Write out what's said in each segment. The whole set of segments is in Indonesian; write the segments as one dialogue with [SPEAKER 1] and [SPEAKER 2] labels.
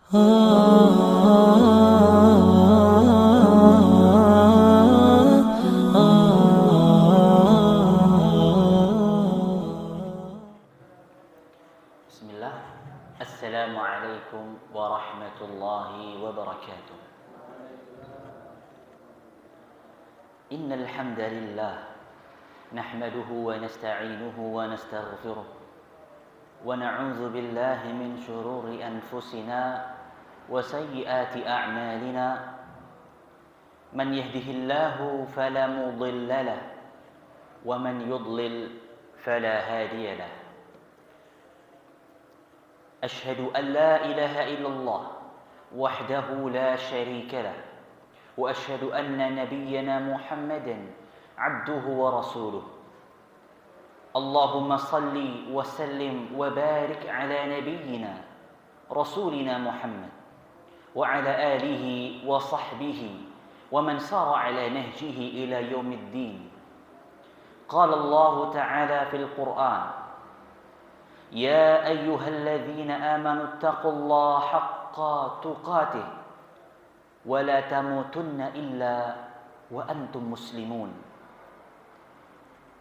[SPEAKER 1] Bismillah. Assalamualaikum warahmatullahi wabarakatuh. Innal hamdalillah nahmaduhu wa nasta'inuhu wa nastaghfiruh wa na'udzu billahi min shururi anfusina wa sayyiati a'malina. Man yahdihillahu fala mudilla lahu wa man yudlil fala hadiya lahu. Ashhadu an la ilaha illallah wahdahu la sharika lahu wa ashhadu anna nabiyyana Muhammadan abduhu wa rasuluh. Allahumma salli wa sallim wa barik ala nabiyyina rasulina Muhammad wa ala alihi wa sahbihi wa man sara ala nahjihi ila yaumiddin. Qala Allah ta'ala fil Qur'an: Ya ayyuhalladzina amanu taqullaha haqqa tuqatih wa la tamutunna illa wa antum muslimun.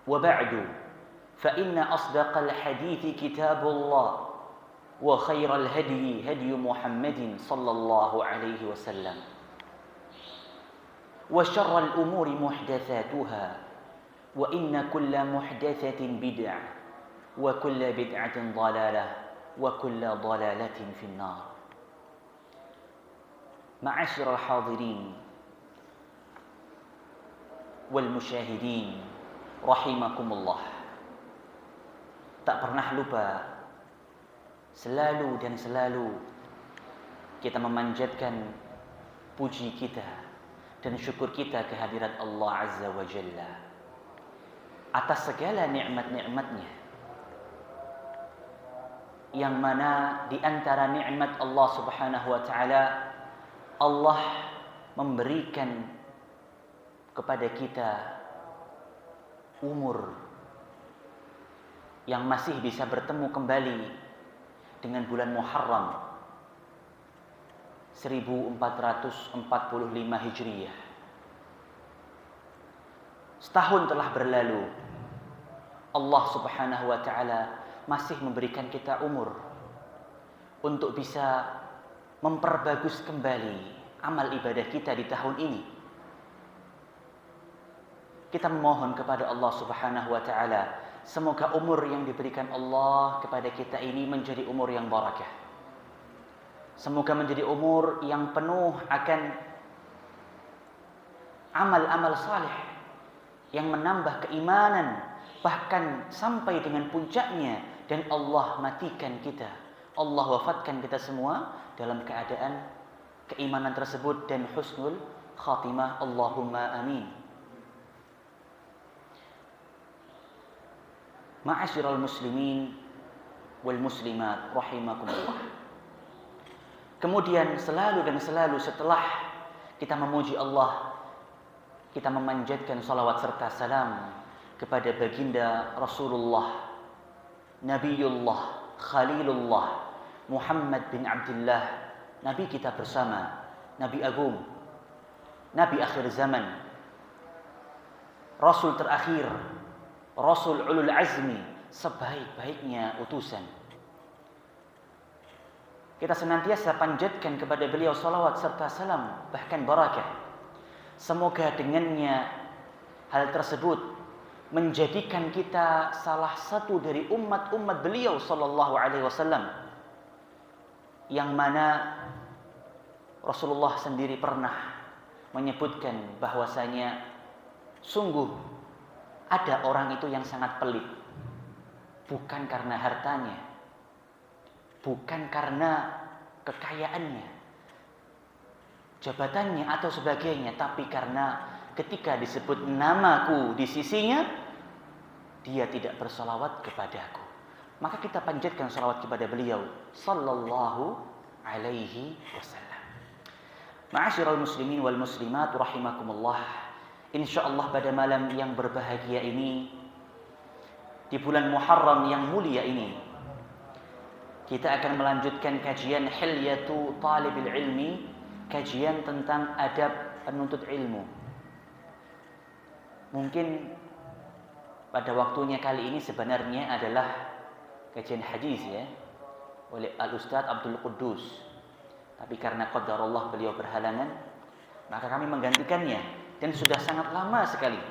[SPEAKER 1] Wa ba'du, fa inna asdaqal hadithi kitabullah wa khairal hadyi hadyu Muhammadin sallallahu alaihi wasallam wa syarral umuri muhdatsatuha wa inna kulla muhdatsatin bid'ah wa kulla bid'atin dhalalah wa kulla dhalalatin finnar. Ma'asyiral hadirin wal musyahidin rahimakumullah. Tak pernah lupa, selalu dan selalu kita memanjatkan puji kita dan syukur kita kehadirat Allah Azza wa Jalla atas segala nikmat-nikmatnya, yang mana di antara nikmat Allah Subhanahu wa taala, Allah memberikan kepada kita umur yang masih bisa bertemu kembali dengan bulan Muharram 1445 Hijriyah. Setahun telah berlalu, Allah Subhanahu wa taala masih memberikan kita umur untuk bisa memperbagus kembali amal ibadah kita di tahun ini. Kita memohon kepada Allah Subhanahu wa taala, semoga umur yang diberikan Allah kepada kita ini menjadi umur yang barakah. Semoga menjadi umur yang penuh akan amal-amal saleh yang menambah keimanan, bahkan sampai dengan puncaknya, dan Allah matikan kita, Allah wafatkan kita semua dalam keadaan keimanan tersebut dan husnul khatimah. Allahumma amin. Ma'asyiral muslimin wal muslimat rahimakumullah. Kemudian selalu dan selalu setelah kita memuji Allah, kita memanjatkan salawat serta salam kepada baginda Rasulullah, Nabiullah, Khalilullah, Muhammad bin Abdullah, Nabi kita bersama, Nabi Agung, Nabi akhir zaman, Rasul terakhir, Rasul ulul azmi, sebaik-baiknya utusan. Kita senantiasa panjatkan kepada beliau salawat serta salam, bahkan barakah. Semoga dengannya hal tersebut menjadikan kita salah satu dari umat-umat beliau sallallahu alaihi wasallam, yang mana Rasulullah sendiri pernah menyebutkan bahwasanya sungguh ada orang itu yang sangat pelit, bukan karena hartanya, bukan karena kekayaannya, jabatannya atau sebagainya, tapi karena ketika disebut namaku di sisinya, dia tidak bersalawat kepadaku. Maka kita panjatkan salawat kepada beliau sallallahu alaihi wasallam. Ma'asyiral muslimin wal muslimat rahimakumullah. Insyaallah pada malam yang berbahagia ini, di bulan Muharram yang mulia ini, Kita akan melanjutkan kajian Hilyatu Talibil Ilmi, kajian tentang adab penuntut ilmu. Mungkin pada waktunya kali ini sebenarnya adalah kajian hadis ya, oleh Al-Ustadz Abdul Quddus. Tapi karena qadarullah beliau berhalangan, maka kami menggantikannya, dan sudah sangat lama sekali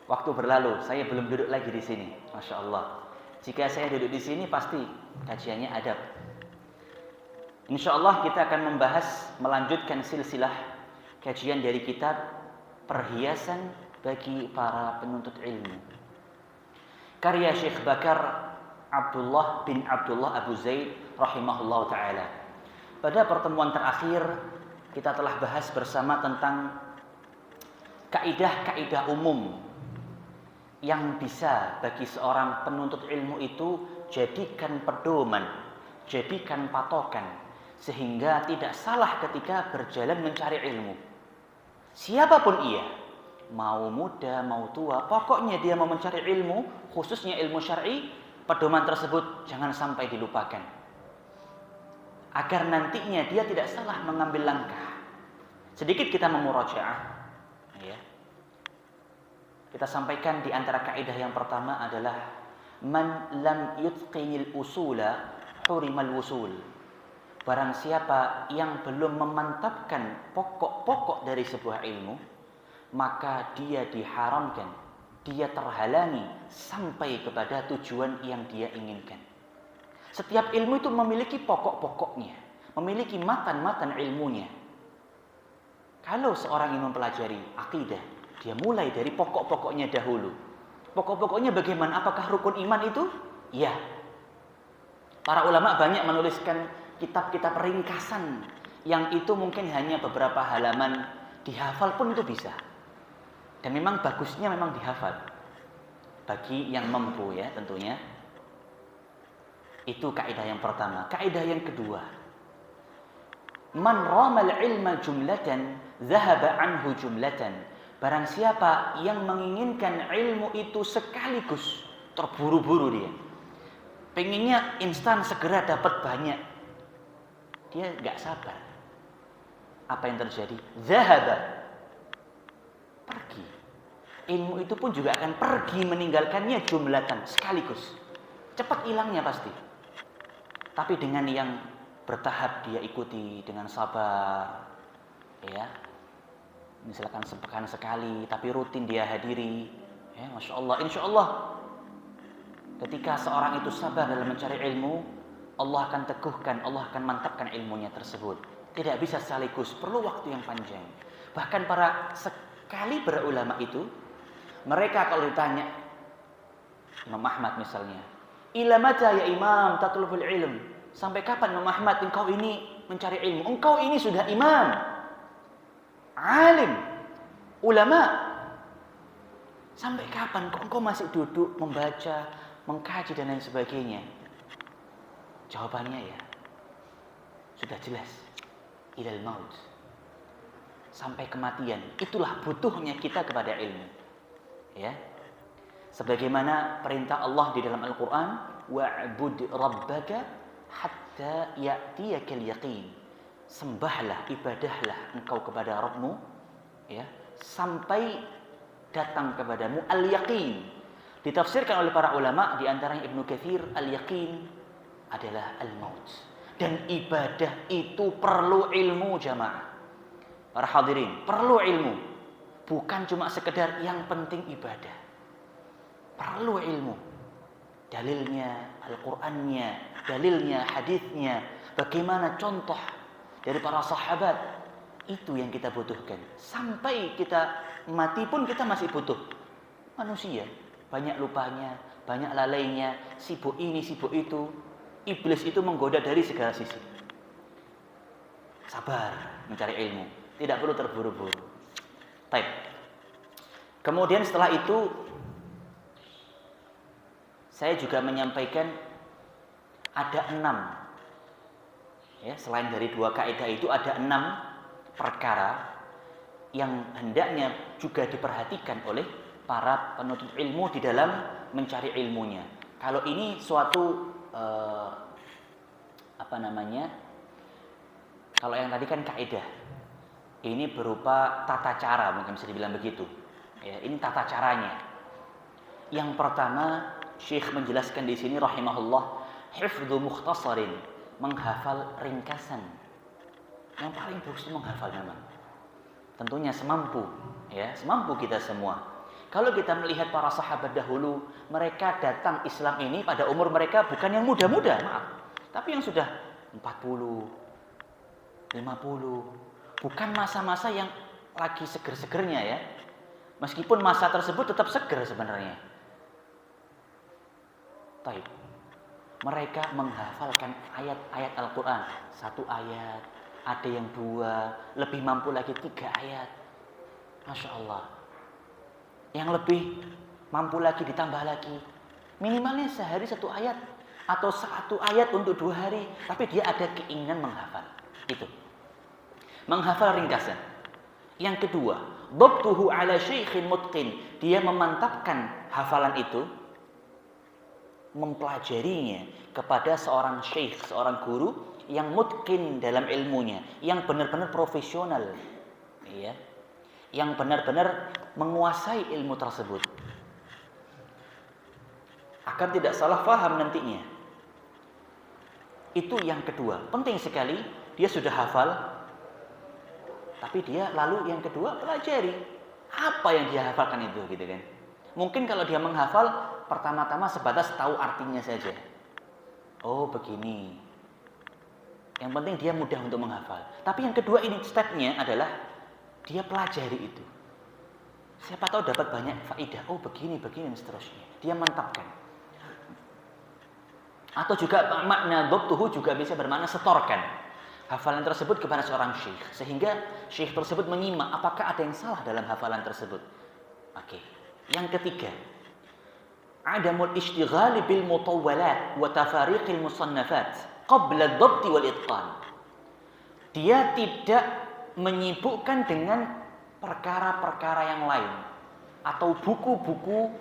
[SPEAKER 1] waktu berlalu, saya belum duduk lagi di sini. Masya Allah. Jika saya duduk di sini pasti kajiannya adab. Insya Allah kita akan melanjutkan silsilah kajian dari kitab Perhiasan bagi para penuntut ilmu, karya Syekh Bakar Abdullah bin Abdullah Abu Zaid rahimahullah ta'ala. Pada pertemuan terakhir kita telah bahas bersama tentang kaidah-kaidah umum yang bisa bagi seorang penuntut ilmu itu jadikan pedoman, jadikan patokan, sehingga tidak salah ketika berjalan mencari ilmu. Siapapun ia, mau muda, mau tua, pokoknya dia mau mencari ilmu, khususnya ilmu syar'i, pedoman tersebut jangan sampai dilupakan, agar nantinya dia tidak salah mengambil langkah. Sedikit kita memurajaah, ya. Kita sampaikan di antara kaidah yang pertama adalah man lam yutqinil usula hurimal wusul. Barang siapa yang belum memantapkan pokok-pokok dari sebuah ilmu, maka dia diharamkan, dia terhalangi sampai kepada tujuan yang dia inginkan. Setiap ilmu itu memiliki pokok-pokoknya, memiliki matan-matan ilmunya. Kalau seorang ingin mempelajari akidah, dia mulai dari pokok-pokoknya dahulu. Pokok-pokoknya bagaimana? Apakah rukun iman itu? Ya. Para ulama banyak menuliskan kitab-kitab ringkasan yang itu mungkin hanya beberapa halaman, dihafal pun itu bisa. Dan memang bagusnya memang dihafal. Bagi yang mampu ya tentunya. Itu kaidah yang pertama. Kaidah yang kedua, man ramal ilma jumlatan zahaba anhu jumlatan. Barang siapa yang menginginkan ilmu itu sekaligus, terburu-buru dia, pengennya instan segera dapat banyak, dia nggak sabar. Apa yang terjadi? Zahaba, pergi. Ilmu itu pun juga akan pergi meninggalkannya jumlatan, sekaligus. Cepat hilangnya pasti. Tapi dengan yang bertahap dia ikuti dengan sabar, ya. Misalkan sepekan sekali, tapi rutin dia hadiri, ya, masya Allah, insya Allah. Ketika seorang itu sabar dalam mencari ilmu, Allah akan teguhkan, Allah akan mantapkan ilmunya tersebut. Tidak bisa sekaligus, perlu waktu yang panjang. Bahkan para sekali berulama itu, mereka kalau ditanya, Imam Ahmad misalnya, ila mata ya imam tatlubul ilm, sampai kapan Imam Ahmad engkau ini mencari ilmu? Engkau ini sudah imam, alim, ulama. Sampai kapan kok engkau masih duduk membaca, mengkaji dan lain sebagainya? Jawabannya ya sudah jelas, ilal maut, sampai kematian. Itulah butuhnya kita kepada ilmu, ya. Sebagaimana perintah Allah di dalam Al-Quran, wa'bud rabbaka hatta ya'tiyakal yaqin. Sembahlah, ibadahlah engkau kepada Rabbmu, ya, sampai datang kepadamu al-yaqin. Ditafsirkan oleh para ulama, di antaranya Ibnu Katsir, al-yaqin adalah al-maut. Dan ibadah itu perlu ilmu, jamaah. Para hadirin, perlu ilmu. Bukan cuma sekedar yang penting ibadah. Perlu ilmu. Dalilnya, Al-Qur'annya, dalilnya, hadisnya, bagaimana contoh dari para sahabat, itu yang kita butuhkan. Sampai kita mati pun kita masih butuh. Manusia banyak lupanya, banyak lalainya, sibuk ini, sibuk itu. Iblis itu menggoda dari segala sisi. Sabar mencari ilmu, tidak perlu terburu-buru. Baik. Kemudian setelah itu saya juga menyampaikan ada 6. Ya, selain dari 2 kaidah itu ada 6 perkara yang hendaknya juga diperhatikan oleh para penuntut ilmu di dalam mencari ilmunya. Kalau ini suatu Kalau yang tadi kan kaidah. Ini berupa tata cara, mungkin bisa dibilang begitu. Ya, ini tata caranya. Yang pertama, Syekh menjelaskan di sini rahimahullah, hifdzu mukhtasarin, menghafal ringkasan. Yang paling bagus itu menghafal memang. Tentunya semampu, ya, semampu kita semua. Kalau kita melihat para sahabat dahulu, mereka datang Islam ini pada umur mereka bukan yang muda-muda, maaf. Tapi yang sudah 40, 50. Bukan masa-masa yang lagi seger-segernya ya. Meskipun masa tersebut tetap seger sebenarnya. Taib. Mereka menghafalkan ayat-ayat Al-Quran. 1 ayat, ada yang 2, lebih mampu lagi 3 ayat. Masya Allah. Yang lebih mampu lagi ditambah lagi. Minimalnya sehari 1 ayat. Atau 1 ayat untuk 2 hari. Tapi dia ada keinginan menghafal. Itu. Menghafal ringkasan. Yang kedua, dhabtuhu ala syaikhin mutqin. Dia memantapkan hafalan itu, mempelajarinya kepada seorang syekh, seorang guru yang mutqin dalam ilmunya, yang benar-benar profesional, ya, yang benar-benar menguasai ilmu tersebut, agar tidak salah paham nantinya. Itu yang kedua, penting sekali. Dia sudah hafal, tapi dia lalu yang kedua pelajari apa yang dia hafalkan itu, gitu kan. Mungkin kalau dia menghafal pertama-tama sebatas tahu artinya saja. Oh begini. Yang penting dia mudah untuk menghafal. Tapi yang kedua ini stepnya adalah dia pelajari itu. Siapa tahu dapat banyak faidah. Oh begini, begini dan seterusnya. Dia mantapkan. Atau juga makna dhabtuhu juga bisa bermakna setorkan hafalan tersebut kepada seorang syekh, sehingga syekh tersebut menyimak apakah ada yang salah dalam hafalan tersebut. Oke. Yang ketiga, adamul ishtighali bil mutawwalat wa tafariqil musannafat qabla ad-dhabt wal itqan. Dia tidak menyibukkan dengan perkara-perkara yang lain atau buku-buku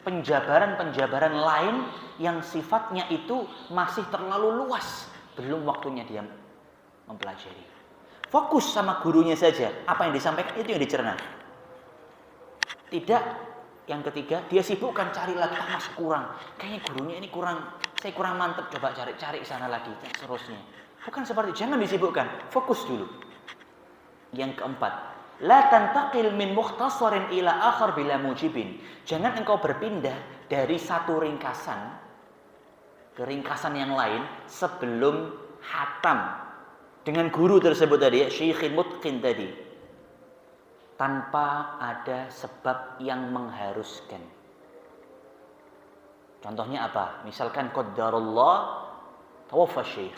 [SPEAKER 1] penjabaran-penjabaran lain yang sifatnya itu masih terlalu luas, belum waktunya dia mempelajari. Fokus sama gurunya saja, apa yang disampaikan itu yang dicerna. Tidak, yang ketiga dia sibukkan cari lagi, masih kurang, kayaknya gurunya ini kurang, saya kurang mantep, coba cari sana lagi dan seterusnya. Bukan seperti, jangan disibukkan, fokus dulu. Yang keempat, la tantaqil min mukhtasarin ila akhar bila mujibin. Jangan engkau berpindah dari satu ringkasan ke ringkasan yang lain sebelum hatam dengan guru tersebut tadi, ya, syekhin mutqin tadi, tanpa ada sebab yang mengharuskan. Contohnya apa? Misalkan qaddarullah tawaffa syekh.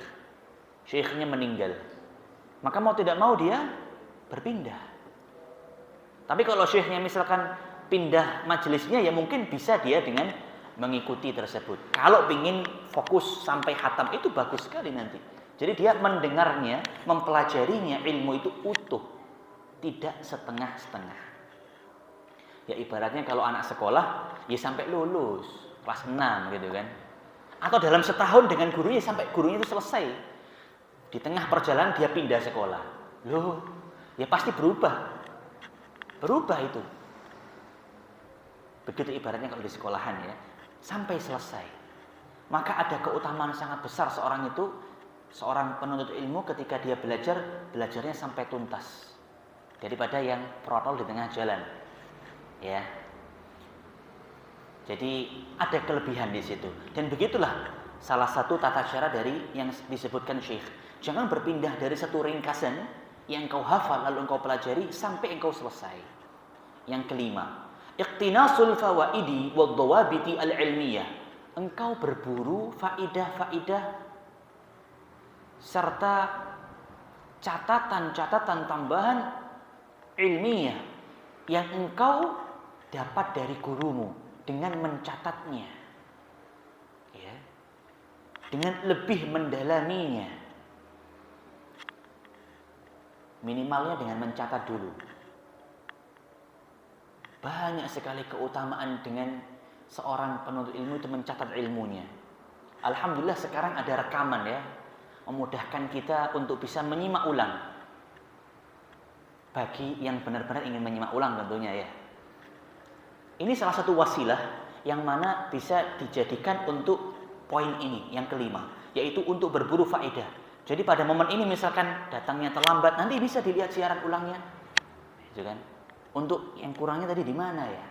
[SPEAKER 1] Syekhnya meninggal. Maka mau tidak mau dia berpindah. Tapi kalau syekhnya misalkan pindah majelisnya, ya mungkin bisa dia dengan mengikuti tersebut. Kalau ingin fokus sampai hatam itu bagus sekali nanti. Jadi dia mendengarnya, mempelajarinya, ilmu itu utuh, tidak setengah-setengah. Ya ibaratnya kalau anak sekolah, ya sampai lulus kelas 6 gitu kan. Atau dalam setahun dengan gurunya sampai gurunya itu selesai. Di tengah perjalanan dia pindah sekolah. Loh, ya pasti berubah. Berubah itu. Begitu ibaratnya kalau di sekolahan ya, sampai selesai. Maka ada keutamaan sangat besar seorang itu, seorang penuntut ilmu ketika dia belajarnya sampai tuntas. Daripada yang protol di tengah jalan. Ya. Jadi ada kelebihan di situ. Dan begitulah salah satu tata cara dari yang disebutkan Syekh. Jangan berpindah dari satu ringkasan yang engkau hafal lalu engkau pelajari sampai engkau selesai. Yang kelima, iqtinasul fawaidi wad dawabiti al-ilmiyah. Engkau berburu faidah-faidah serta catatan-catatan tambahan ilmiah yang engkau dapat dari gurumu dengan mencatatnya. Ya. Dengan lebih mendalaminya. Minimalnya dengan mencatat dulu. Banyak sekali keutamaan dengan seorang penuntut ilmu itu mencatat ilmunya. Alhamdulillah sekarang ada rekaman ya. memudahkan kita untuk bisa menyimak ulang. Bagi yang benar-benar ingin menyimak ulang tentunya ya. Ini salah satu wasilah yang mana bisa dijadikan untuk poin ini yang kelima, yaitu untuk berburu faedah. Jadi pada momen ini misalkan datangnya terlambat, nanti bisa dilihat siaran ulangnya, gitu kan? Untuk yang kurangnya tadi di mana ya,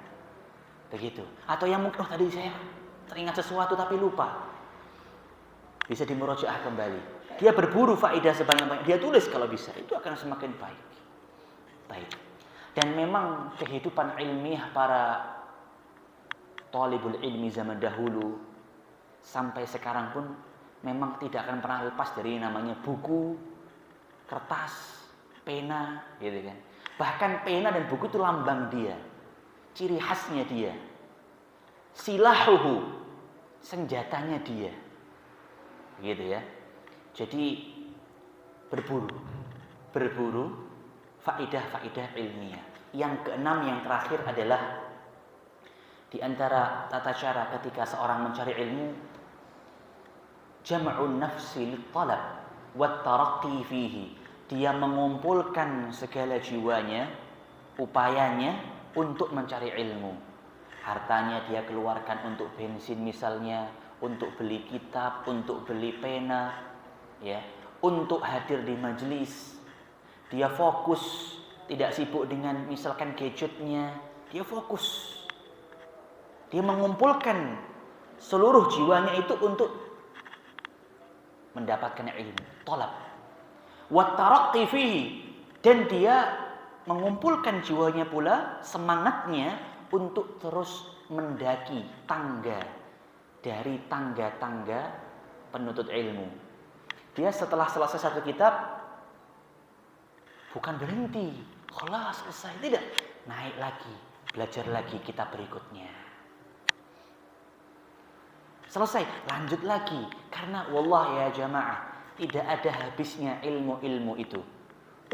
[SPEAKER 1] begitu. Atau yang mungkin tadi saya teringat sesuatu tapi lupa, bisa dimurojaah kembali. Dia berburu faedah sebanyak-banyak, dia tulis kalau bisa, itu akan semakin baik. Baik. Dan memang kehidupan ilmiah para talibul ilmi zaman dahulu sampai sekarang pun memang tidak akan pernah lepas dari namanya buku, kertas, pena, gitu kan. Bahkan pena dan buku itu lambang dia, ciri khasnya dia, silahuhu, senjatanya dia, gitu ya. Jadi berburu faidah-faidah ilmiah. Yang keenam, yang terakhir adalah di antara tata cara ketika seorang mencari ilmu, jam'un nafsi lit-talab wat taraqqi fihi. Dia mengumpulkan segala jiwanya, upayanya untuk mencari ilmu. Hartanya dia keluarkan untuk bensin misalnya, untuk beli kitab, untuk beli pena, ya, untuk hadir di majelis. Dia fokus, tidak sibuk dengan misalkan gadgetnya, dia fokus. Dia mengumpulkan seluruh jiwanya itu untuk mendapatkan ilmu, talab. Wat taraqqi fihi, dan dia mengumpulkan jiwanya pula, semangatnya untuk terus mendaki tangga dari tangga-tangga penuntut ilmu. Dia setelah selesai satu kitab bukan berhenti, khalas selesai, tidak, naik lagi, belajar lagi kitab berikutnya. Selesai, lanjut lagi. Karena wallah ya jamaah, tidak ada habisnya ilmu-ilmu itu.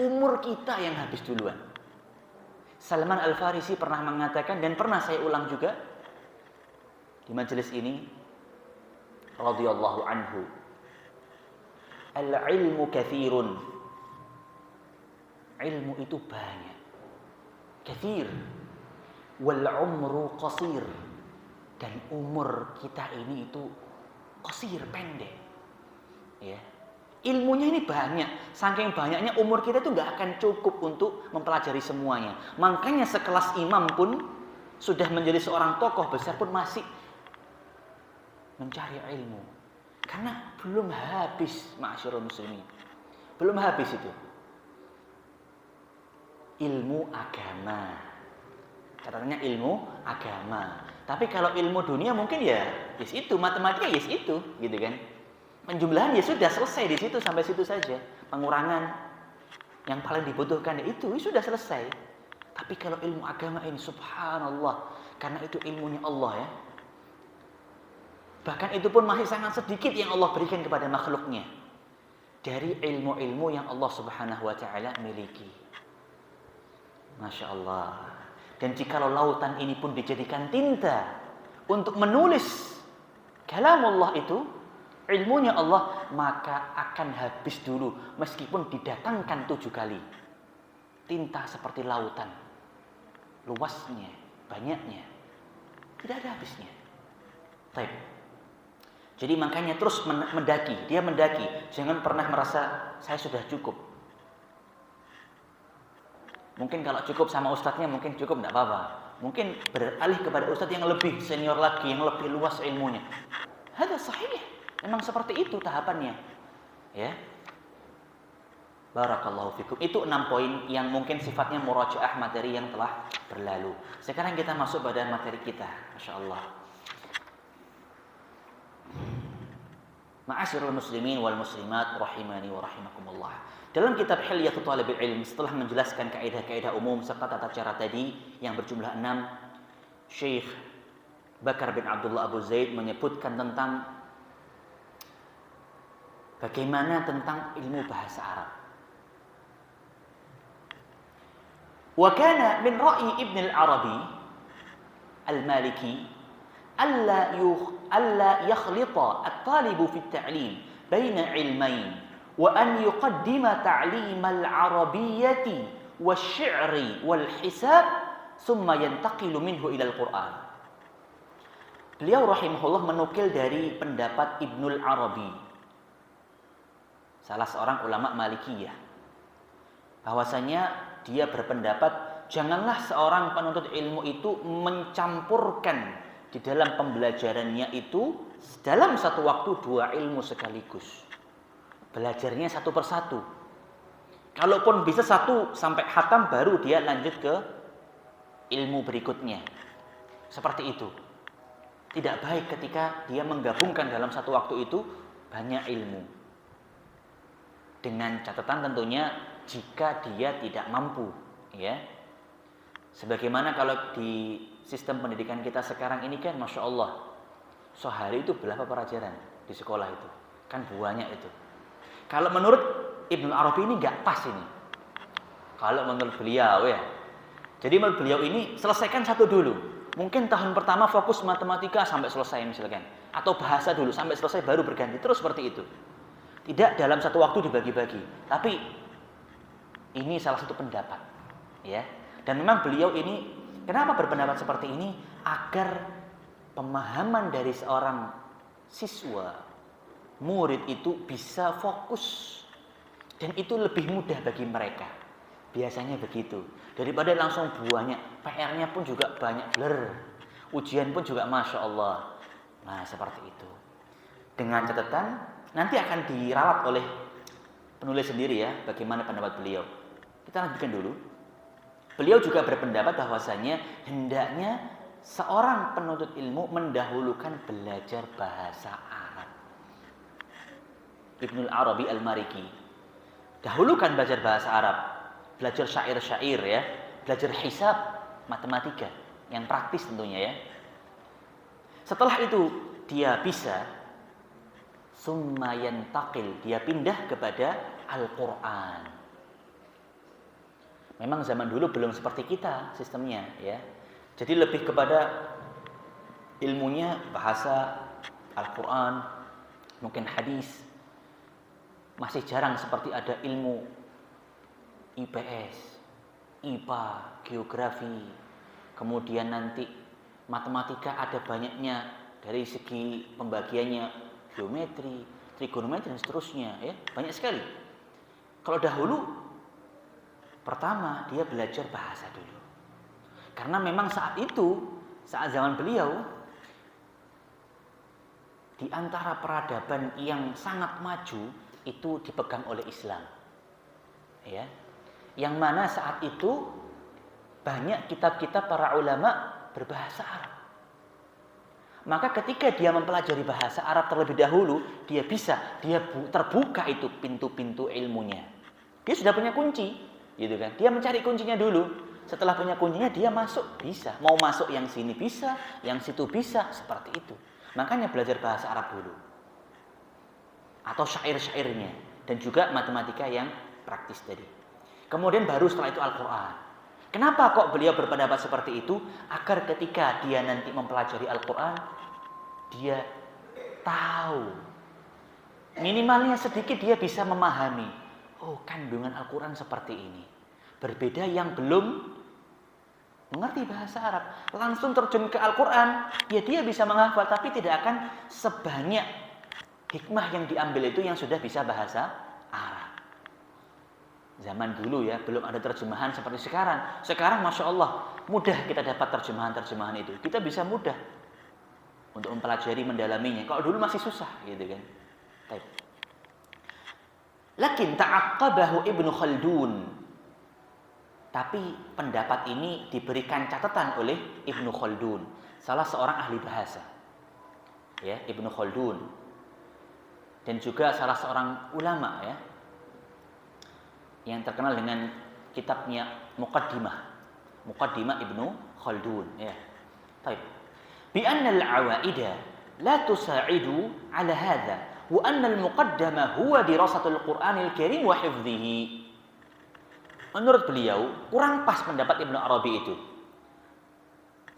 [SPEAKER 1] Umur kita yang habis duluan. Salman Al-Farisi pernah mengatakan, dan pernah saya ulang juga di majelis ini, radhiyallahu anhu, al-ilmu katsirun. Ilmu itu banyak, katsir, wal umru qasir. Dan umur kita ini itu qasir, pendek. Ya. Ilmunya ini banyak, saking banyaknya umur kita itu nggak akan cukup untuk mempelajari semuanya. Makanya sekelas imam pun sudah menjadi seorang tokoh besar pun masih mencari ilmu. Karena belum habis, ma'asyiral muslimin. Belum habis itu. Ilmu agama. Catatannya ilmu agama. Tapi kalau ilmu dunia mungkin ya yes itu, matematika yes itu, gitu kan. Penjumlahan ya sudah selesai di situ, sampai situ saja. Pengurangan yang paling dibutuhkan itu sudah selesai. Tapi kalau ilmu agama ini subhanallah, karena itu ilmunya Allah ya. Bahkan itu pun masih sangat sedikit yang Allah berikan kepada makhluknya dari ilmu-ilmu yang Allah Subhanahu wa taala miliki. Masya Allah. Dan jikalau lautan ini pun dijadikan tinta untuk menulis kalamullah itu, ilmunya Allah, maka akan habis dulu meskipun didatangkan 7 kali. Tinta seperti lautan, luasnya, banyaknya, tidak ada habisnya. Baik. Jadi makanya terus mendaki, dia mendaki, jangan pernah merasa saya sudah cukup. Mungkin kalau cukup sama ustadznya mungkin cukup, tidak apa-apa. Mungkin beralih kepada ustadz yang lebih senior lagi, yang lebih luas ilmunya. Hadza sahih. Memang seperti itu tahapannya. Ya. Barakallahu fikum. Itu 6 poin yang mungkin sifatnya murajaah materi yang telah berlalu. Sekarang kita masuk pada materi kita. Masya Allah. Ma'asyiral muslimin wal muslimat rahimani wa rahimakumullah. Dalam kitab Hilyatul Thalibil Ilm, setelah menjelaskan kaidah-kaidah umum serta tata cara tadi yang berjumlah 6, Syekh Bakar bin Abdullah Abu Zaid menyebutkan tentang bagaimana tentang ilmu bahasa Arab. Wa kana min ra'yi Ibn al-Arabi al-Maliki alla yakhlita at-talibu fi at-ta'lim baina ilmain wa an yuqaddima ta'limal arabiyyati wasy-syi'ri wal hisab thumma yantaqilu minhu ilal Qur'an. Beliau rahimahullah menukil dari pendapat Ibnul Arabi, salah seorang ulama Malikiyah, bahwasanya dia berpendapat janganlah seorang penuntut ilmu itu mencampurkan di dalam pembelajarannya itu dalam satu waktu dua ilmu sekaligus. Belajarnya satu persatu. Kalaupun bisa satu sampai khatam baru dia lanjut ke ilmu berikutnya. Seperti itu. Tidak baik ketika dia menggabungkan dalam satu waktu itu banyak ilmu. Dengan catatan tentunya jika dia tidak mampu, ya. Sebagaimana kalau di sistem pendidikan kita sekarang ini kan Masya Allah, sehari itu berapa pelajaran di sekolah itu? Kan banyak itu. Kalau menurut Ibnu Arabi ini nggak pas ini. Kalau menurut beliau ya. Jadi menurut beliau ini selesaikan satu dulu. Mungkin tahun pertama fokus matematika sampai selesai misalkan. Atau bahasa dulu sampai selesai baru berganti. Terus seperti itu. Tidak dalam satu waktu dibagi-bagi. Tapi ini salah satu pendapat. Ya. Dan memang beliau ini kenapa berpendapat seperti ini? Agar pemahaman dari seorang siswa, murid itu bisa fokus. Dan itu lebih mudah bagi mereka. Biasanya begitu. Daripada langsung banyak. PR-nya pun juga banyak blur. Ujian pun juga Masya Allah. Nah seperti itu. Dengan catatan nanti akan diralat oleh penulis sendiri ya. Bagaimana pendapat beliau. Kita lanjutkan dulu. Beliau juga berpendapat bahwasanya hendaknya seorang penuntut ilmu mendahulukan belajar bahasa Arab. Ibnul Arabi Al-Maliki. Dahulukan belajar bahasa Arab, belajar syair-syair ya, belajar hisab, matematika yang praktis tentunya ya. Setelah itu dia bisa summa yantaqil, dia pindah kepada Al-Qur'an. Memang zaman dulu belum seperti kita sistemnya ya. Jadi lebih kepada ilmunya bahasa Al-Qur'an, mungkin hadis. Masih jarang seperti ada ilmu IPS, IPA, geografi. Kemudian nanti matematika ada banyaknya dari segi pembagiannya, geometri, trigonometri dan seterusnya ya. Banyak sekali. Kalau dahulu pertama dia belajar bahasa dulu. Karena memang saat itu, saat zaman beliau, di antara peradaban yang sangat maju itu dipegang oleh Islam. Ya. Yang mana saat itu banyak kitab-kitab para ulama berbahasa Arab. Maka ketika dia mempelajari bahasa Arab terlebih dahulu, dia terbuka itu pintu-pintu ilmunya. Dia sudah punya kunci, gitu kan? Dia mencari kuncinya dulu. Setelah punya kuncinya dia masuk bisa. Mau masuk yang sini bisa, yang situ bisa, seperti itu. Makanya belajar bahasa Arab dulu. Atau syair-syairnya dan juga matematika yang praktis tadi. Kemudian baru setelah itu Al-Qur'an. Kenapa kok beliau berpendapat seperti itu? Agar ketika dia nanti mempelajari Al-Qur'an, dia tahu. Minimalnya sedikit dia bisa memahami. Oh, kandungan Al-Qur'an seperti ini. Berbeda yang belum mengerti bahasa Arab. Langsung terjun ke Al-Qur'an, ya dia bisa menghafal tapi tidak akan sebanyak hikmah yang diambil itu yang sudah bisa bahasa Arab. Zaman dulu ya, belum ada terjemahan seperti sekarang. Sekarang Masya Allah, mudah kita dapat terjemahan-terjemahan itu. Kita bisa mudah untuk mempelajari, mendalaminya. Kalau dulu masih susah gitu kan. Baik. Lakin ta'aqqabahu Ibnu Khaldun. Tapi pendapat ini diberikan catatan oleh Ibnu Khaldun, salah seorang ahli bahasa. Ya, Ibnu Khaldun. Dan juga salah seorang ulama ya yang terkenal dengan kitabnya Muqaddimah Ibnu Khaldun ya. Baik. Bi anna al-awaida la tusa'idu ala hadha wa anna al-muqaddama huwa dirasatul Qur'anil Karim wa hifdhihi. Menurut beliau kurang pas pendapat Ibnu Arabi itu.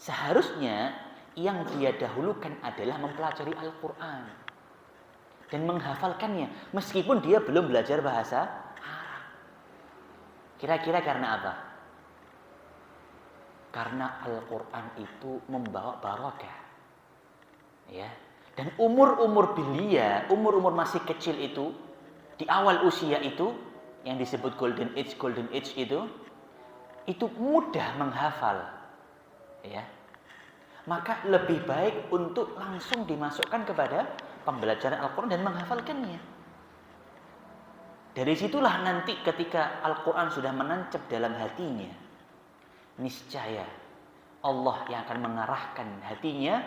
[SPEAKER 1] Seharusnya yang dia dahulukan adalah mempelajari Al-Qur'an. dan menghafalkannya meskipun dia belum belajar bahasa Arab. Kira-kira karena apa? Karena Al-Quran itu membawa barokah. Ya. Dan umur-umur belia, umur-umur masih kecil itu, di awal usia itu, yang disebut golden age itu mudah menghafal. Ya. Maka lebih baik untuk langsung dimasukkan kepada pembelajaran Al-Quran dan menghafalkannya. Dari situlah nanti ketika Al-Quran sudah menancap dalam hatinya, niscaya Allah yang akan mengarahkan hatinya,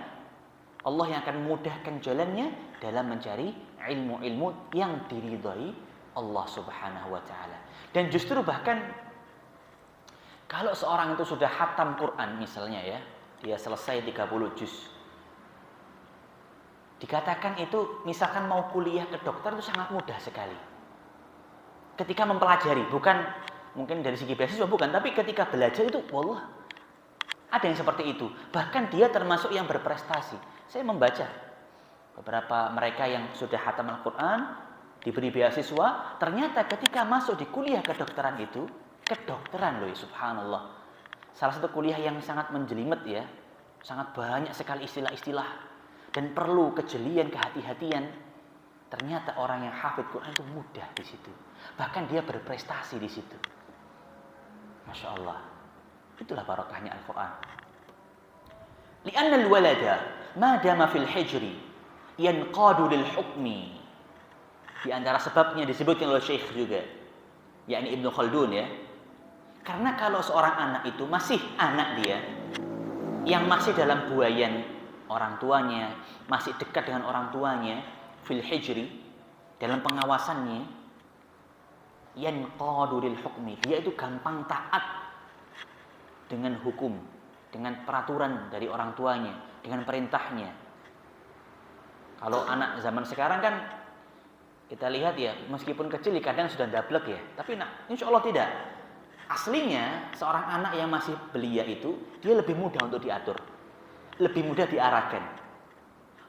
[SPEAKER 1] Allah yang akan memudahkan jalannya dalam mencari ilmu-ilmu yang diridhai Allah Subhanahu wa taala. Dan justru bahkan kalau seorang itu sudah khatam Quran misalnya ya, dia selesai 30 juz. Dikatakan itu misalkan mau kuliah ke dokter itu sangat mudah sekali. Ketika mempelajari, bukan mungkin dari segi beasiswa bukan, tapi ketika belajar itu wallah ada yang seperti itu. Bahkan dia termasuk yang berprestasi. Saya membaca beberapa mereka yang sudah khatam Al-Quran, diberi beasiswa, ternyata ketika masuk di kuliah kedokteran itu, kedokteran loh, subhanallah. Salah satu kuliah yang sangat menjelimet ya, sangat banyak sekali istilah-istilah dan perlu kejelian, kehati-hatian. Ternyata orang yang hafidh Quran itu mudah di situ. Bahkan dia berprestasi di situ. Masya Allah. Itulah barokahnya Al-Quran. Li'anna al-walada ma dama fil hijri yanqadu lil hukmi. Di antara sebabnya disebutkan oleh Syekh juga, yakni Ibnu Khaldun ya. Karena kalau seorang anak itu masih anak dia, yang masih dalam buayan orang tuanya, masih dekat dengan orang tuanya, fil hijri, dalam pengawasannya, yanqadu lil hukmi, dia itu gampang taat dengan hukum, dengan peraturan dari orang tuanya, dengan perintahnya. Kalau anak zaman sekarang kan kita lihat ya, meskipun kecil kadang sudah dablek ya, tapi insya Allah tidak. Aslinya seorang anak yang masih belia itu dia lebih mudah untuk diatur, lebih mudah diarahkan.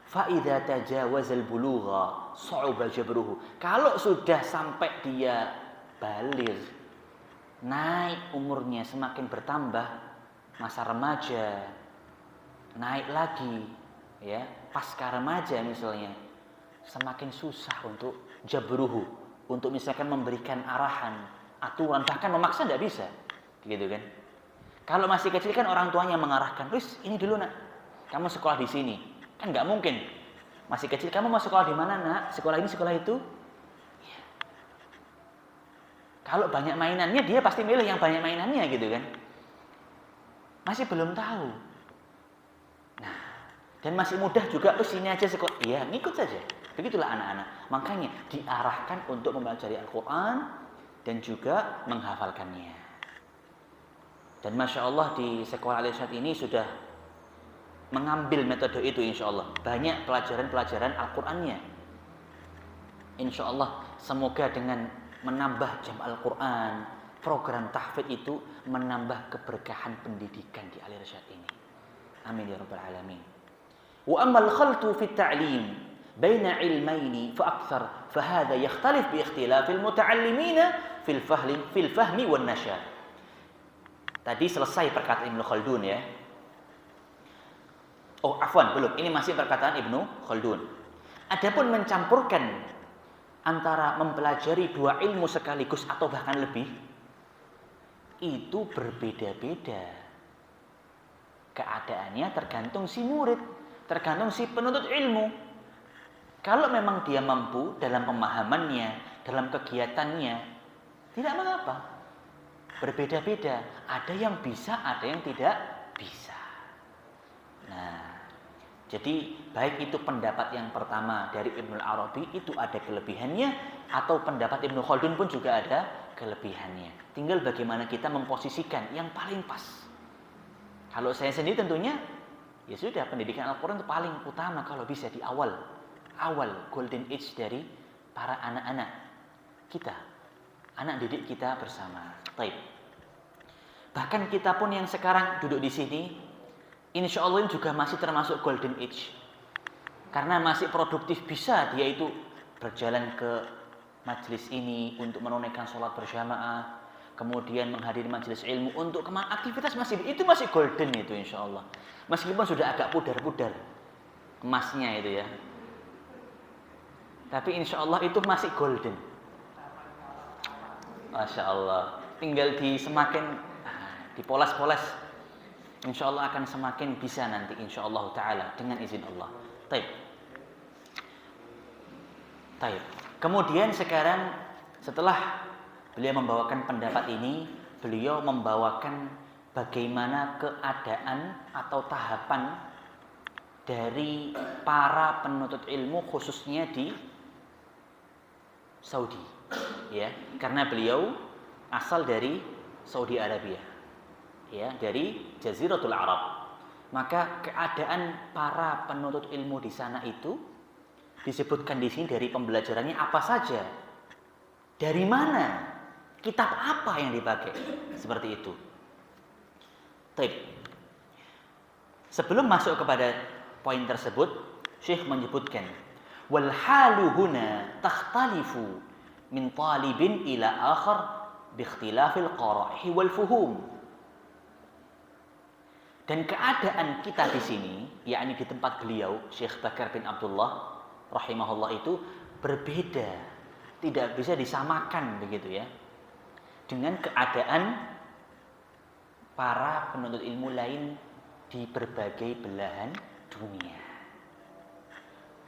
[SPEAKER 1] Fa'idha tajawazal bulugha su'uba jabruhu. Kalau sudah sampai dia baligh, naik umurnya, semakin bertambah, masa remaja, naik lagi, ya, pasca remaja misalnya, semakin susah untuk jabruhu, untuk misalkan memberikan arahan, aturan, bahkan memaksa tidak bisa, gitu kan? Kalau masih kecil kan orang tuanya mengarahkan, "Wis, ini dulu nak, kamu sekolah di sini." Kan nggak mungkin. Masih kecil, "Kamu mau sekolah di mana nak? Sekolah ini, sekolah itu?" Ya. Kalau banyak mainannya, dia pasti milih yang banyak mainannya gitu kan. Masih belum tahu. Nah, dan masih mudah juga, sini aja sekolah. Iya, ngikut saja. Begitulah anak-anak. Makanya diarahkan untuk mempelajari Al-Quran dan juga menghafalkannya. Dan Masya Allah di sekolah Al-Irsyad ini sudah mengambil metode itu insya Allah. Banyak pelajaran-pelajaran Al-Qurannya. Insya Allah semoga dengan menambah jam Al-Quran, program tahfidz itu menambah keberkahan pendidikan di Al-Irsyad ini. Amin ya rabbal alamin. Wa ammal khaltu fi ta'lim baina ilmaini fa akthar fa hadha yakhtalif bi ikhtilafil muta'allimina fil fahmi wan nasyar. Tadi selesai perkataan Ibnu Khaldun ya. Oh, afwan, belum. Ini masih perkataan Ibnu Khaldun. Adapun mencampurkan antara mempelajari dua ilmu sekaligus atau bahkan lebih, itu berbeda-beda. Keadaannya tergantung si murid, tergantung si penuntut ilmu. Kalau memang dia mampu dalam pemahamannya, dalam kegiatannya, tidak mengapa. Berbeda-beda. Ada yang bisa, ada yang tidak bisa. Nah, jadi baik itu pendapat yang pertama dari Ibnu Arabi itu ada kelebihannya, atau pendapat Ibnu Khaldun pun juga ada kelebihannya. Tinggal bagaimana kita memposisikan yang paling pas. Kalau saya sendiri tentunya ya sudah, pendidikan Al-Quran itu paling utama kalau bisa di awal golden age dari para anak-anak kita, anak didik kita bersama. Baik. Bahkan kita pun yang sekarang duduk di sini, insya Allah ini juga masih termasuk golden age. Karena masih produktif, bisa dia itu berjalan ke majelis ini untuk menunaikan sholat berjamaah, kemudian menghadiri majelis ilmu untuk aktivitas itu masih golden itu insya Allah. Meskipun sudah agak pudar-pudar emasnya itu ya, tapi insya Allah itu masih golden. Masya Allah, tinggal dipolas-polas, insya Allah akan semakin bisa nanti insya Allah Ta'ala dengan izin Allah. Taib. Kemudian sekarang setelah beliau membawakan pendapat ini, beliau membawakan bagaimana keadaan atau tahapan dari para penuntut ilmu khususnya di Saudi, ya, karena beliau asal dari Saudi Arabia, ya, dari Jaziratul Arab. Maka keadaan para penuntut ilmu di sana itu disebutkan di sini dari pembelajarannya apa saja, dari mana, kitab apa yang dipakai, seperti itu. Baik. Sebelum masuk kepada poin tersebut, Syekh menyebutkan wal halu huna takhtalifu min talibin ila akhar bi ikhtilafil qara'ih wal fuhum. Dan keadaan kita di sini, yakni di tempat beliau Syekh Bakar bin Abdullah rahimahullah itu berbeda, tidak bisa disamakan begitu ya dengan keadaan para penuntut ilmu lain di berbagai belahan dunia.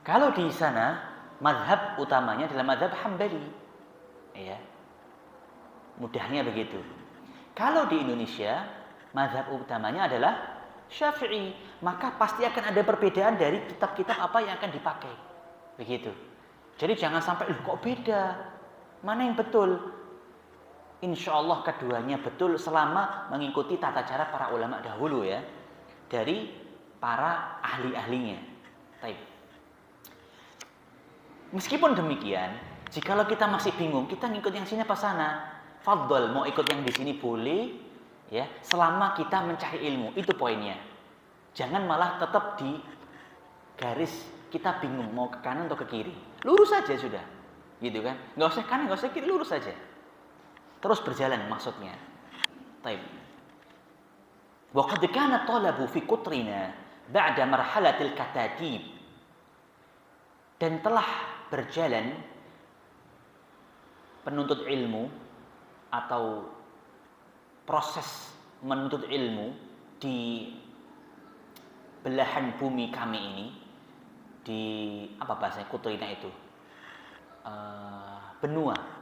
[SPEAKER 1] Kalau di sana mazhab utamanya adalah mazhab Hambali, ya, mudahnya begitu. Kalau di Indonesia mazhab utamanya adalah Syafi'i, maka pasti akan ada perbedaan dari kitab-kitab apa yang akan dipakai. Begitu. Jadi jangan sampai kok beda. Mana yang betul? Insya Allah keduanya betul selama mengikuti tata cara para ulama dahulu ya, dari para ahli-ahlinya. Baik. Meskipun demikian, jikalau kita masih bingung, kita ngikut yang sini apa sana? Fadhol, mau ikut yang di sini boleh, ya, selama kita mencari ilmu. Itu poinnya. Jangan malah tetap di garis kita bingung mau ke kanan atau ke kiri, lurus saja sudah, gitu kan? Nggak usah kanan, nggak usah kiri, lurus saja. Terus berjalan maksudnya. Taib. Wa qad kana talabu fi qutrina ba'da marhalatil katatib. Dan telah berjalan penuntut ilmu atau proses menuntut ilmu di belahan bumi kami ini, di apa bahasanya Kutrina itu,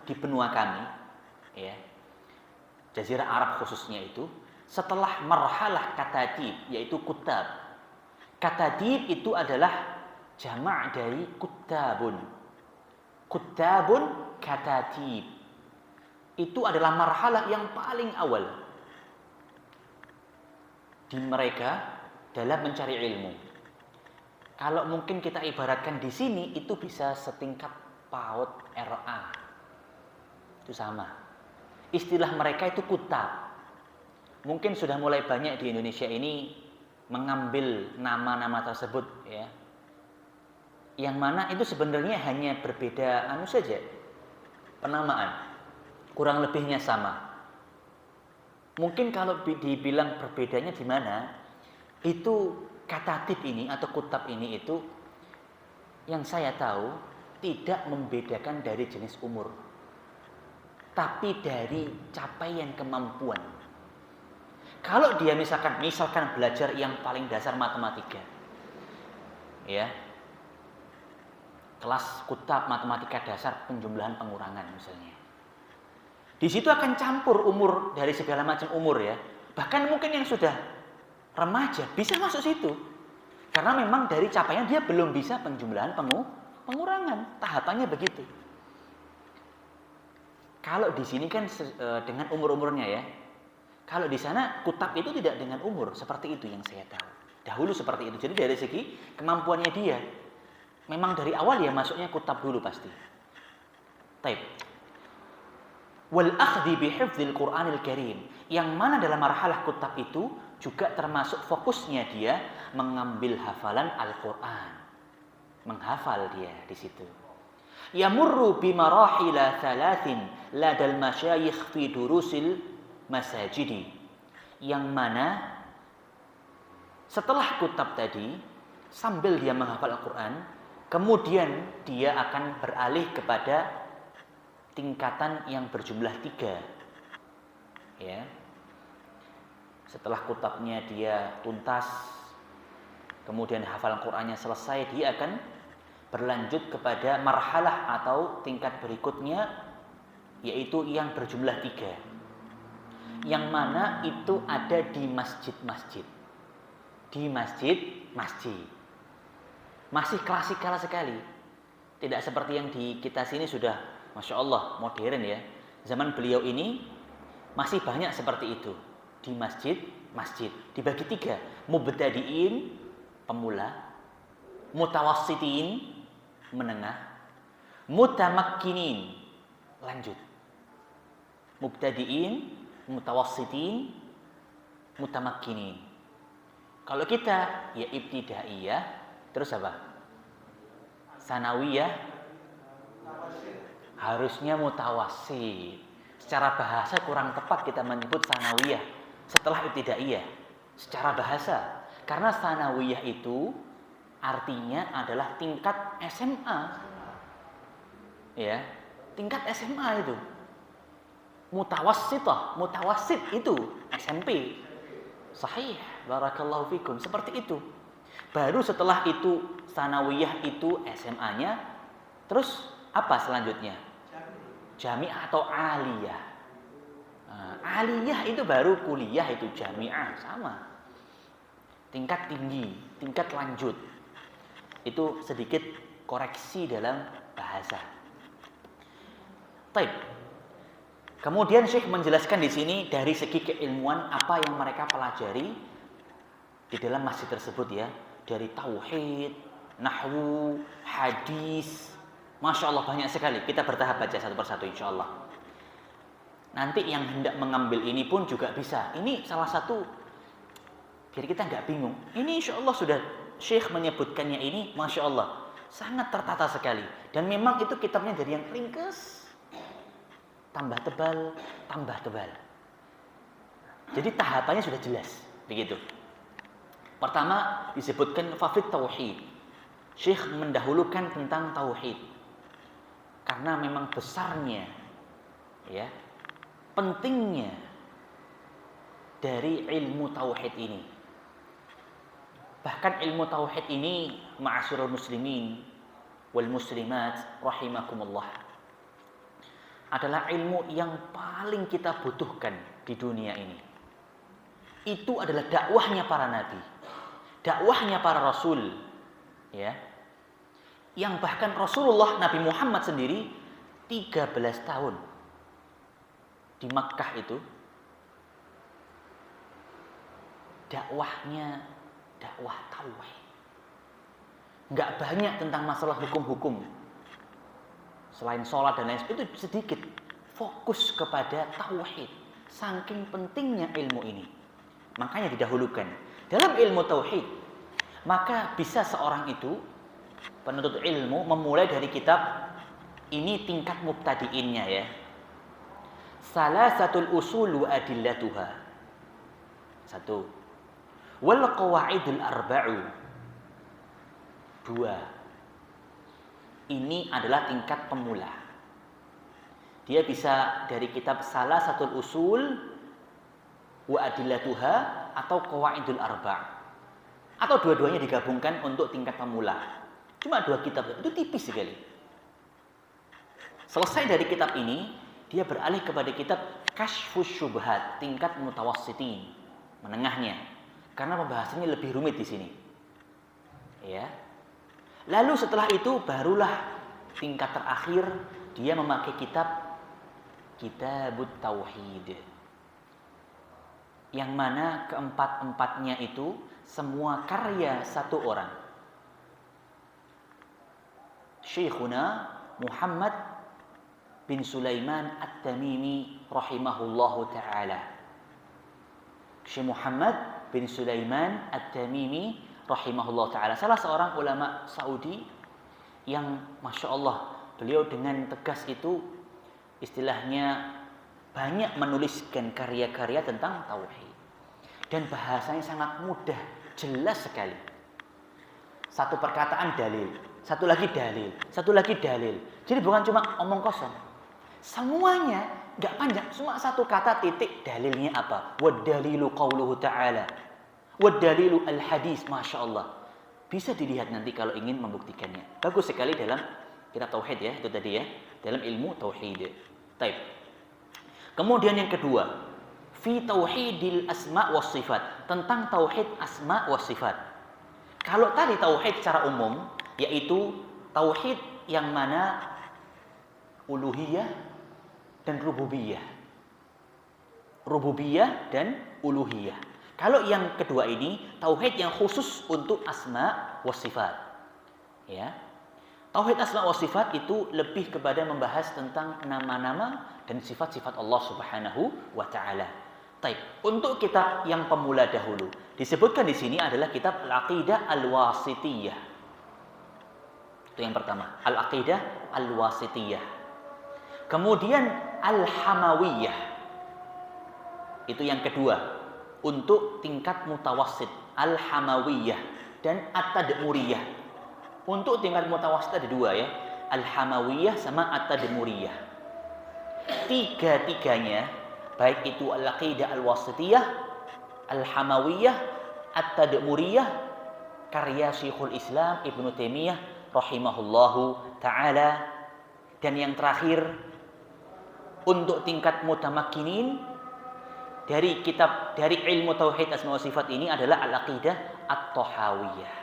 [SPEAKER 1] di benua kami, ya, Jazirah Arab khususnya itu, setelah marhalah katatib, yaitu kutab. Katatib itu adalah jamak dari kutabun. Kutabun katatib. Itu adalah marhalah yang paling awal di mereka dalam mencari ilmu. Kalau mungkin kita ibaratkan di sini itu bisa setingkat PAUD RA. Itu sama. Istilah mereka itu kutab. Mungkin sudah mulai banyak di Indonesia ini mengambil nama-nama tersebut ya. Yang mana itu sebenarnya hanya berbeda saja. Penamaan. Kurang lebihnya sama. Mungkin kalau dibilang berbedanya di mana? Itu katatib ini atau kutab ini itu yang saya tahu tidak membedakan dari jenis umur, tapi dari capaian kemampuan. Kalau dia misalkan belajar yang paling dasar matematika, ya, kelas kutab matematika dasar penjumlahan pengurangan misalnya, di situ akan campur umur dari segala macam umur ya, bahkan mungkin yang sudah remaja bisa masuk situ, karena memang dari capaian dia belum bisa penjumlahan pengurangan, tahapannya begitu. Kalau di sini kan dengan umur-umurnya ya, kalau di sana kutab itu tidak dengan umur, seperti itu yang saya tahu. Dahulu seperti itu. Jadi dari segi kemampuannya dia, memang dari awal ya masuknya kutab dulu pasti. Taib. Wal akhdhi bi hifdzil Qur'anil Karim, yang mana dalam marhalah kutab itu juga termasuk fokusnya dia mengambil hafalan Al-Qur'an. Menghafal dia di situ. Yamurru bimarahila thalathin ladal masyayikh fi durusil masajidi. Yang mana setelah kutab tadi, sambil dia menghafal Al-Quran, kemudian dia akan beralih kepada tingkatan yang berjumlah 3. Ya. Setelah kutabnya dia tuntas, kemudian hafalan Qur'annya selesai, dia akan berlanjut kepada marhalah atau tingkat berikutnya, yaitu yang berjumlah 3. Yang mana itu ada di masjid-masjid. Di masjid-masjid. Masih klasikal sekali. Tidak seperti yang di kita sini sudah, Masya Allah, modern ya. Zaman beliau ini masih banyak seperti itu. Di masjid-masjid. Dibagi 3. Mubtadi'in, pemula. Mutawassitin, menengah. Mutamakkinin, lanjut. Mubtadi'in, mutawassitin, mutamakkinin. Kalau kita ya ibtidaiyah, terus apa? Sanawiyah, harusnya mutawassit. Secara bahasa kurang tepat kita menyebut sanawiyah setelah ibtidaiyah. Secara bahasa, karena sanawiyah itu artinya adalah tingkat SMA. Ya, tingkat SMA itu. Mutawassithah, mutawassit itu SMP. Sahih, barakallahu fikum, seperti itu. Baru setelah itu sanawiyah itu SMA-nya, terus apa selanjutnya? Jami'ah atau aliyah. Nah, aliyah itu baru kuliah, itu jami'ah, sama. Tingkat tinggi, tingkat lanjut. Itu sedikit koreksi dalam bahasa. Baik. Kemudian Syekh menjelaskan di sini dari segi keilmuan apa yang mereka pelajari di dalam masjid tersebut ya, dari tauhid, nahwu, hadis. Masya Allah banyak sekali. Kita bertahap baca satu persatu insya Allah. Nanti yang hendak mengambil ini pun juga bisa. Ini salah satu biar kita nggak bingung. Ini insya Allah sudah Syekh menyebutkannya ini, Masya Allah sangat tertata sekali. Dan memang itu kitabnya dari yang ringkas, tambah tebal, tambah tebal. Jadi tahapannya sudah jelas, begitu. Pertama disebutkan fafid tauhid. Syekh mendahulukan tentang tauhid. Karena memang besarnya, ya, pentingnya dari ilmu tauhid ini. Bahkan ilmu tauhid ini, ma'asyiral muslimin wal muslimat rahimakumullah, adalah ilmu yang paling kita butuhkan di dunia ini. Itu adalah dakwahnya para nabi, dakwahnya para rasul, ya. Yang bahkan Rasulullah Nabi Muhammad sendiri 13 tahun di Makkah itu dakwahnya dakwah tauhid. Enggak banyak tentang masalah hukum-hukum. Selain sholat dan lain sebagainya, itu sedikit fokus kepada tauhid. Saking pentingnya ilmu ini, makanya didahulukan dalam ilmu tauhid. Maka bisa seorang itu, penuntut ilmu, memulai dari kitab ini tingkat mubtadiinnya ya. Salasatul usul wa adillatuha. 1. Wal qawaidul arba'u. 2. Ini adalah tingkat pemula. Dia bisa dari kitab Salasatul usul wa adillatuha atau qawaidul arba'. Atau dua-duanya digabungkan untuk tingkat pemula. Cuma 2 kitab, itu tipis sekali. Selesai dari kitab ini, dia beralih kepada kitab Kashfus Syubhat, tingkat mutawassitin, menengahnya. Karena pembahasannya lebih rumit di sini. Ya. Lalu setelah itu barulah tingkat terakhir dia memakai kitab Kitabut Tauhid. Yang mana keempat-empatnya itu semua karya satu orang. Syekhuna Muhammad bin Sulaiman At-Tamimi rahimahullahu ta'ala. Syekh Muhammad bin Sulaiman At-Tamimi rahimahullahu ta'ala, salah seorang ulama Saudi yang Masya Allah beliau dengan tegas itu istilahnya banyak menuliskan karya-karya tentang tauhid. Dan bahasanya sangat mudah, jelas sekali. Satu perkataan dalil, satu lagi dalil, satu lagi dalil. Jadi bukan cuma omong kosong. Semuanya nggak panjang, cuma satu kata titik dalilnya apa? Wad-dalilu qauluhu ta'ala. Wad-dalilu al-hadis, Masya Allah. Bisa dilihat nanti kalau ingin membuktikannya. Bagus sekali dalam kitab tauhid ya, itu tadi ya, dalam ilmu tauhid. Baik. Kemudian yang kedua, fi tauhidil asma was sifat, tentang tauhid asma was sifat. Kalau tadi tauhid secara umum yaitu tauhid yang mana uluhiyah dan rububiyah. Rububiyah dan uluhiyah. Kalau yang kedua ini tauhid yang khusus untuk asma was sifat. Ya. Tauhid asma wa sifat itu lebih kepada membahas tentang nama-nama dan sifat-sifat Allah Subhanahu wa taala. Baik, untuk kitab yang pemula dahulu disebutkan di sini adalah kitab Al-Aqidah Al-Wasithiyah. Itu yang pertama, Al-Aqidah Al-Wasithiyah. Kemudian Al-Hamawiyah. Itu yang kedua, untuk tingkat mutawassit, Al-Hamawiyah dan At-Tadmuriyah. Untuk tingkat mutawassit ada dua ya, Al-Hamawiyah sama At-Tadmuriyah. Tiga-tiganya, baik itu Al-Aqidah Al-Wasithiyah, Al-Hamawiyah, At-Tadmuriyah, karya Syekhul Islam Ibnu Taimiyah rahimahullahu taala. Dan yang terakhir untuk tingkat mutamakkinin dari kitab dari ilmu tauhid asma wa sifat ini adalah Al-Aqidah At-Tahawiyah.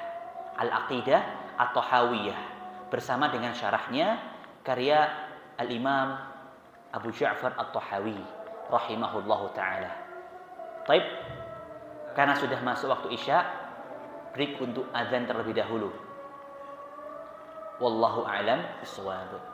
[SPEAKER 1] Al-Aqidah At-Tahawiyah bersama dengan syarahnya karya Al-Imam Abu Ja'far At-Tahawi rahimahullahu taala. Baik, karena sudah masuk waktu Isya, break untuk azan terlebih dahulu. Wallahu a'lam bishawab.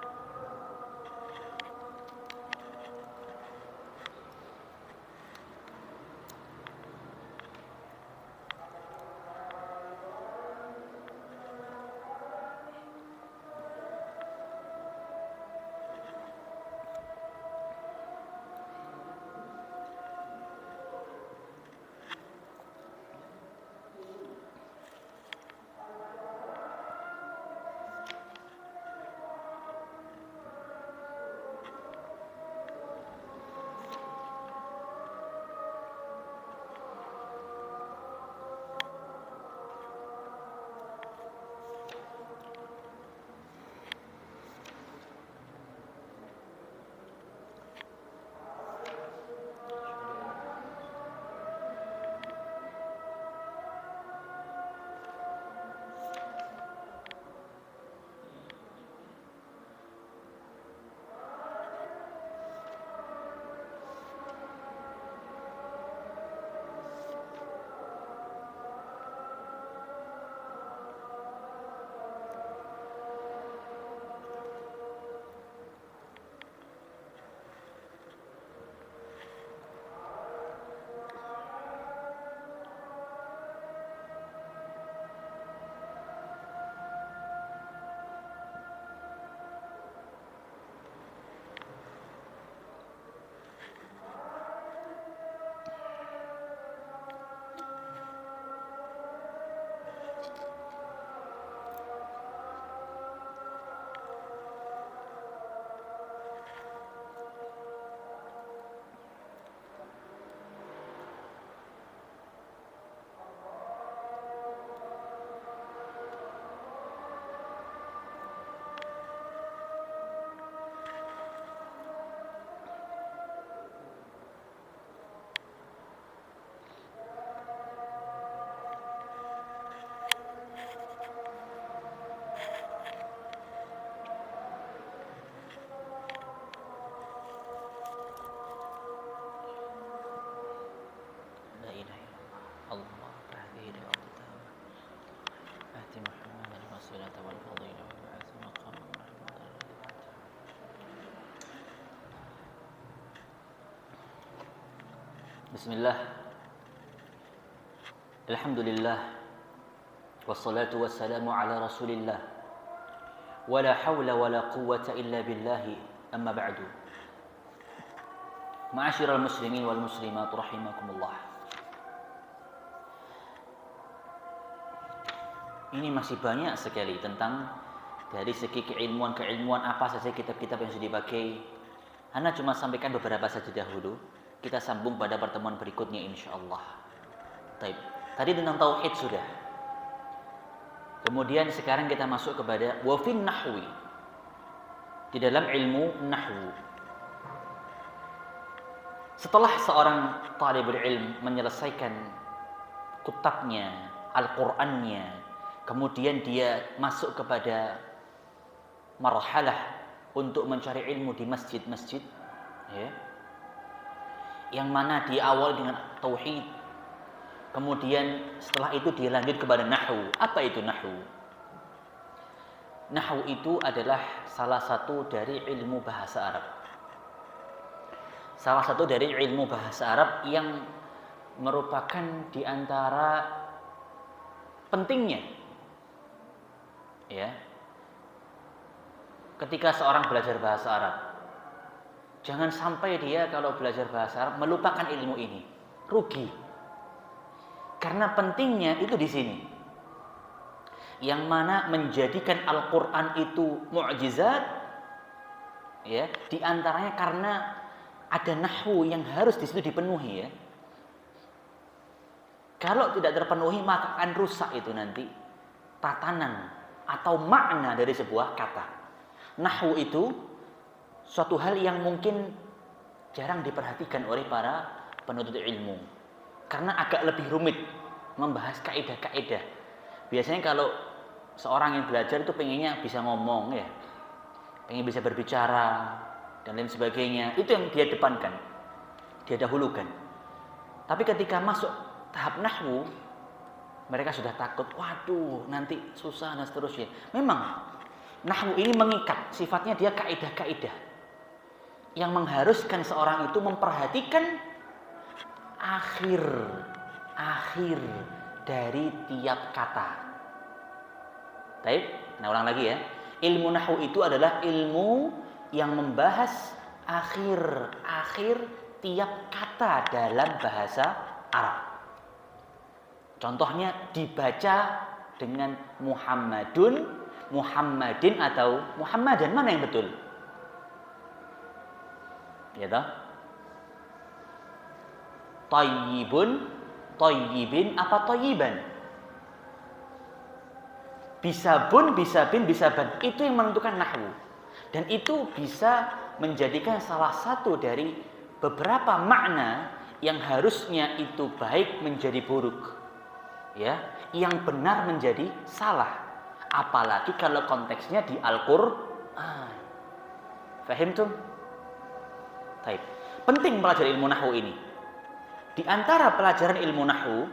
[SPEAKER 1] Bismillah. Alhamdulillah. Wassalatu wassalamu ala Rasulillah Wala haula wala quwwata illa billahi. Amma ba'du. Ma'asyiral muslimin wal muslimat rahimakumullah. Ini masih banyak sekali tentang dari segi keilmuan apa saja kitab-kitab yang sudah dipakai. Ana cuma sampaikan beberapa saja dahulu. Kita sambung pada pertemuan berikutnya insyaallah. Baik. Tadi tentang tauhid sudah. Kemudian sekarang kita masuk kepada wafin nahwi. Di dalam ilmu nahwu. Setelah seorang talibul ilm menyelesaikan kitabnya, Al-Qur'annya, kemudian dia masuk kepada marhalah untuk mencari ilmu di masjid-masjid, ya, yang mana diawali dengan tauhid. Kemudian setelah itu dia lanjut kepada nahwu. Apa itu nahwu? Nahwu itu adalah salah satu dari ilmu bahasa Arab. Salah satu dari ilmu bahasa Arab yang merupakan di antara pentingnya, ya, ketika seorang belajar bahasa Arab, jangan sampai dia kalau belajar bahasa Arab melupakan ilmu ini, rugi. Karena pentingnya itu di sini. Yang mana menjadikan Al-Qur'an itu mukjizat, ya, di antaranya karena ada nahwu yang harus di situ dipenuhi, ya. Kalau tidak terpenuhi maka akan rusak itu nanti tatanan atau makna dari sebuah kata. Nahwu itu suatu hal yang mungkin jarang diperhatikan oleh para penuntut ilmu. Karena agak lebih rumit membahas kaidah-kaidah. Biasanya kalau seorang yang belajar itu pengennya bisa ngomong, ya, pengen bisa berbicara dan lain sebagainya. Itu yang dia depankan, dia dahulukan. Tapi ketika masuk tahap nahwu, mereka sudah takut, waduh nanti susah dan seterusnya. Memang nahwu ini mengikat, sifatnya dia kaidah-kaidah yang mengharuskan seorang itu memperhatikan akhir dari tiap kata. Baik, nah ulang lagi ya. Ilmu nahwu itu adalah ilmu yang membahas akhir tiap kata dalam bahasa Arab. Contohnya dibaca dengan Muhammadun, Muhammadin atau Muhammadan, mana yang betul? Ya toh? Tayyibun, tayyibin apa tayyiban? Bisa bun, bisa bin, bisa ban. Itu yang menentukan nahwu. Dan itu bisa menjadikan salah satu dari beberapa makna yang harusnya itu baik menjadi buruk, ya, yang benar menjadi salah. Apalagi kalau konteksnya di Al-Qur'an. Fahim tuh? Baik. Penting belajar ilmu nahwu ini. Di antara pelajaran ilmu nahwu,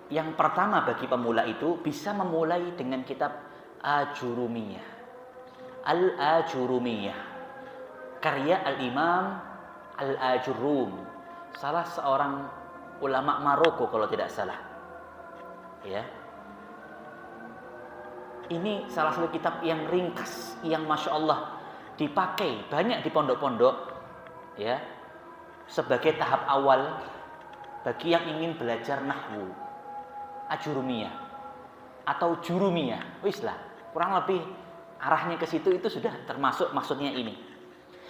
[SPEAKER 1] yang pertama bagi pemula itu bisa memulai dengan kitab Ajurumiyah. Al-Ajurumiyah. Karya Al-Imam Al-Ajurum, salah seorang ulama Maroko kalau tidak salah. Ya. Ini salah satu kitab yang ringkas, yang Masya Allah dipakai banyak di pondok-pondok, ya, sebagai tahap awal bagi yang ingin belajar nahwu. Ajurumiyah atau jurumiyah, wis lah, kurang lebih arahnya ke situ, itu sudah termasuk maksudnya ini.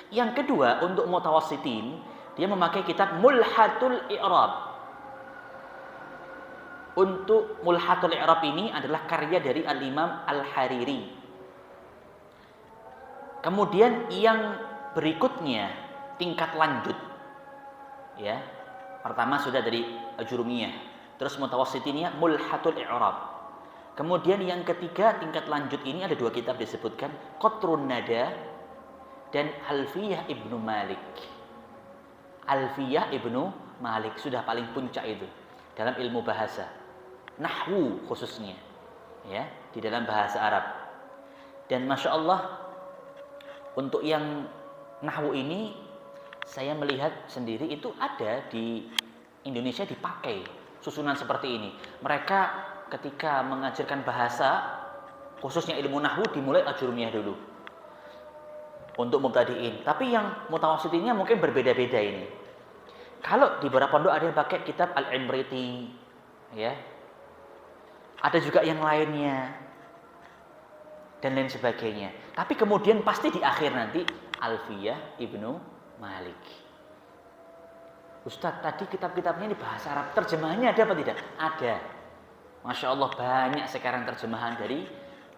[SPEAKER 1] Yang kedua, untuk mutawassitin, dia memakai kitab Mulhatul I'rab. Untuk Mulhatul I'rab ini adalah karya dari Al-Imam Al-Hariri. Kemudian yang berikutnya tingkat lanjut, ya, pertama sudah dari Ajurumiyah, terus mutawassitinnya Mulhatul I'rab. Kemudian yang ketiga tingkat lanjut ini ada dua kitab disebutkan, Qatrun Nada dan Alfiyah Ibnu Malik. Alfiyah Ibnu Malik sudah paling puncak itu dalam ilmu bahasa, nahwu khususnya, ya, di dalam bahasa Arab. Dan Masya Allah, untuk yang nahwu ini saya melihat sendiri itu ada di Indonesia dipakai susunan seperti ini. Mereka ketika mengajarkan bahasa, Khususnya ilmu nahwu dimulai ajurumiyah dulu. Untuk mubtadi'in. Tapi yang mutawassitinnya mungkin berbeda-beda ini. Kalau di beberapa pondok ada yang pakai kitab Al-Imriti, ya. Ada juga yang lainnya dan lain sebagainya. Tapi kemudian pasti di akhir nanti Alfiyah Ibnu Malik. Ustadz, tadi kitab-kitabnya ini bahasa Arab, terjemahannya ada apa tidak? Ada. Masya Allah, banyak sekarang terjemahan dari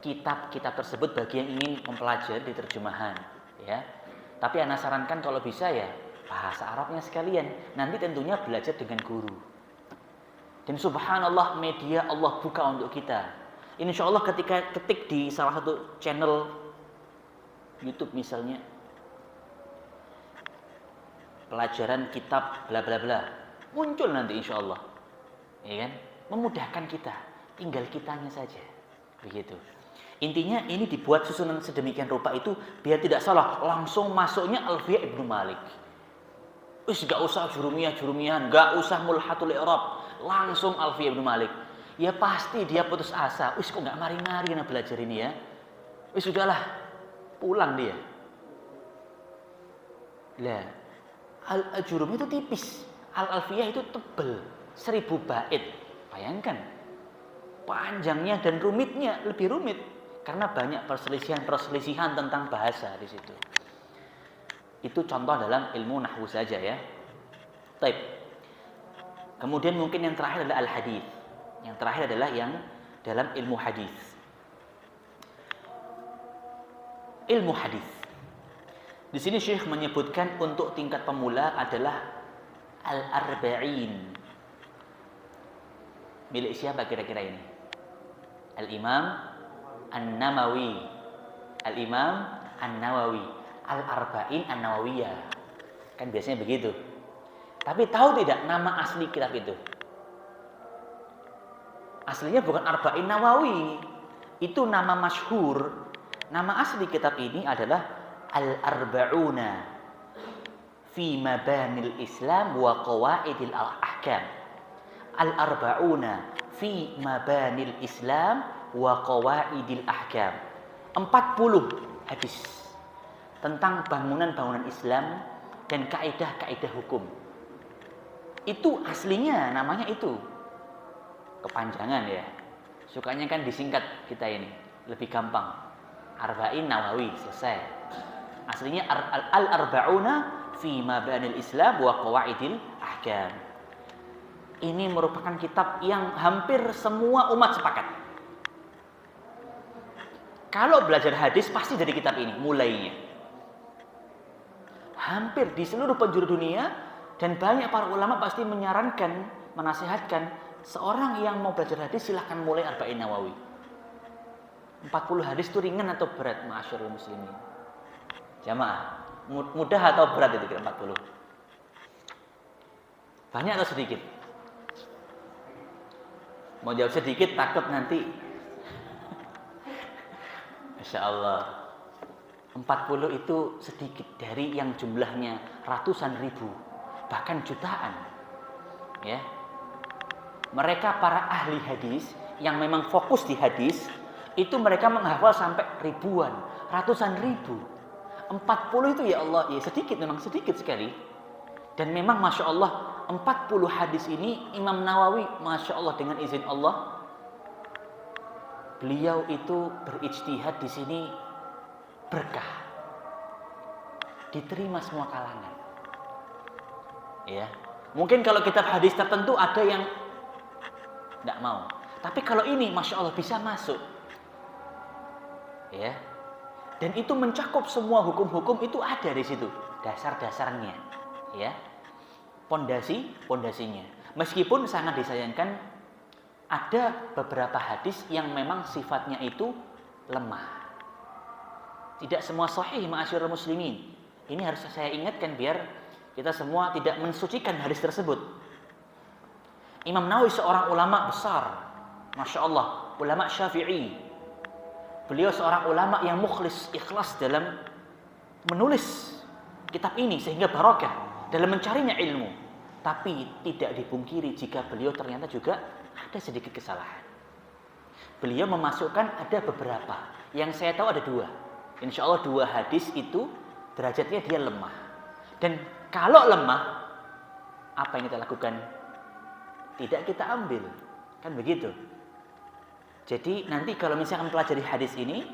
[SPEAKER 1] kitab-kitab tersebut bagi yang ingin mempelajari di terjemahan, ya. Tapi Ana sarankan kalau bisa ya bahasa Arabnya sekalian. Nanti tentunya belajar dengan guru. Dan subhanallah, media Allah buka untuk kita. Insya Allah ketika ketik di salah satu channel YouTube misalnya, pelajaran kitab bla bla bla, muncul nanti insya Allah, ya kan? Memudahkan kita, tinggal kitanya saja, begitu. Intinya ini dibuat susunan sedemikian rupa itu biar tidak salah, langsung masuknya Alfiyah Ibnu Malik. Gak usah jurumiyahan, gak usah mulhatul i'rab, langsung Alfiyah Ibnu Malik. Ya pasti dia putus asa. Kok nggak mari-mari nak belajar ini ya? Sudahlah, pulang dia. Lah, Al-Jurumi itu tipis, Al-Alfiyah itu tebel, 1000 bait. Bayangkan, panjangnya dan rumitnya lebih rumit karena banyak perselisihan tentang bahasa di situ. Itu contoh dalam ilmu nahwu saja ya. Taib. Kemudian mungkin yang terakhir adalah al-hadis. Yang terakhir adalah yang dalam ilmu hadis. Ilmu hadis. Di sini Syekh menyebutkan untuk tingkat pemula adalah al-arba'in. Milik siapa kira-kira ini? Al-Imam An-Nawawi. Al-Imam An-Nawawi. Al-Arba'in An-Nawawiyah. Kan biasanya begitu. Tapi tahu tidak nama asli kitab itu? Aslinya bukan Arba'in Nawawi. Itu nama masyhur. Nama asli kitab ini adalah Al-Arba'una fi Mabanil Islam wa Qawaidil Ahkam. Al-Arba'una fi Mabanil Islam wa Qawaidil Ahkam. 40 hadis tentang bangunan-bangunan Islam dan kaidah-kaidah hukum. Itu aslinya namanya itu. Kepanjangan ya. Sukanya kan disingkat kita ini, lebih gampang. Arba'in Nawawi, selesai. Aslinya Al-Arba'una fi Mabanil Islam wa Qawaidil Ahkam. Ini merupakan kitab yang hampir semua umat sepakat. Kalau belajar hadis pasti dari kitab ini mulainya. Hampir di seluruh penjuru dunia dan banyak para ulama pasti menyarankan, menasihatkan seorang yang mau belajar hadis silahkan mulai Arba'in Nawawi. 40 hadis itu ringan atau berat ma'asyarul muslimin? Jamaah, mudah atau berat itu kira 40? Banyak atau sedikit? Mau jawab sedikit takut nanti. Masya Allah. 40 itu sedikit dari yang jumlahnya ratusan ribu, bahkan jutaan. Ya. Mereka para ahli hadis yang memang fokus di hadis, itu mereka menghafal sampai ribuan, ratusan ribu. 40 itu ya Allah, ya sedikit, memang sedikit sekali. Dan memang Masya Allah, 40 hadis ini Imam Nawawi, Masya Allah dengan izin Allah, beliau itu berijtihad di sini berkah. Diterima semua kalangan. Ya. Mungkin kalau kitab hadis tertentu ada yang tidak mau. Tapi kalau ini Masya Allah bisa masuk. Ya. Dan itu mencakup semua hukum-hukum itu ada di situ. Dasar-dasarnya. Ya. Pondasinya. Meskipun sangat disayangkan ada beberapa hadis yang memang sifatnya itu lemah. Tidak semua sahih ma'asyiral muslimin. Ini harus saya ingatkan biar kita semua tidak mensucikan hadis tersebut. Imam Nawawi seorang ulama besar, Masya Allah, ulama Syafi'i. Beliau seorang ulama yang mukhlis, ikhlas dalam menulis kitab ini sehingga barokah dalam mencarinya ilmu. Tapi tidak dipungkiri jika beliau ternyata juga ada sedikit kesalahan. Beliau memasukkan ada beberapa. Yang saya tahu ada 2. Insya Allah 2 hadis itu derajatnya dia lemah. Dan kalau lemah, apa yang kita lakukan? Tidak kita ambil. Kan begitu. Jadi nanti kalau misalkan pelajari hadis ini,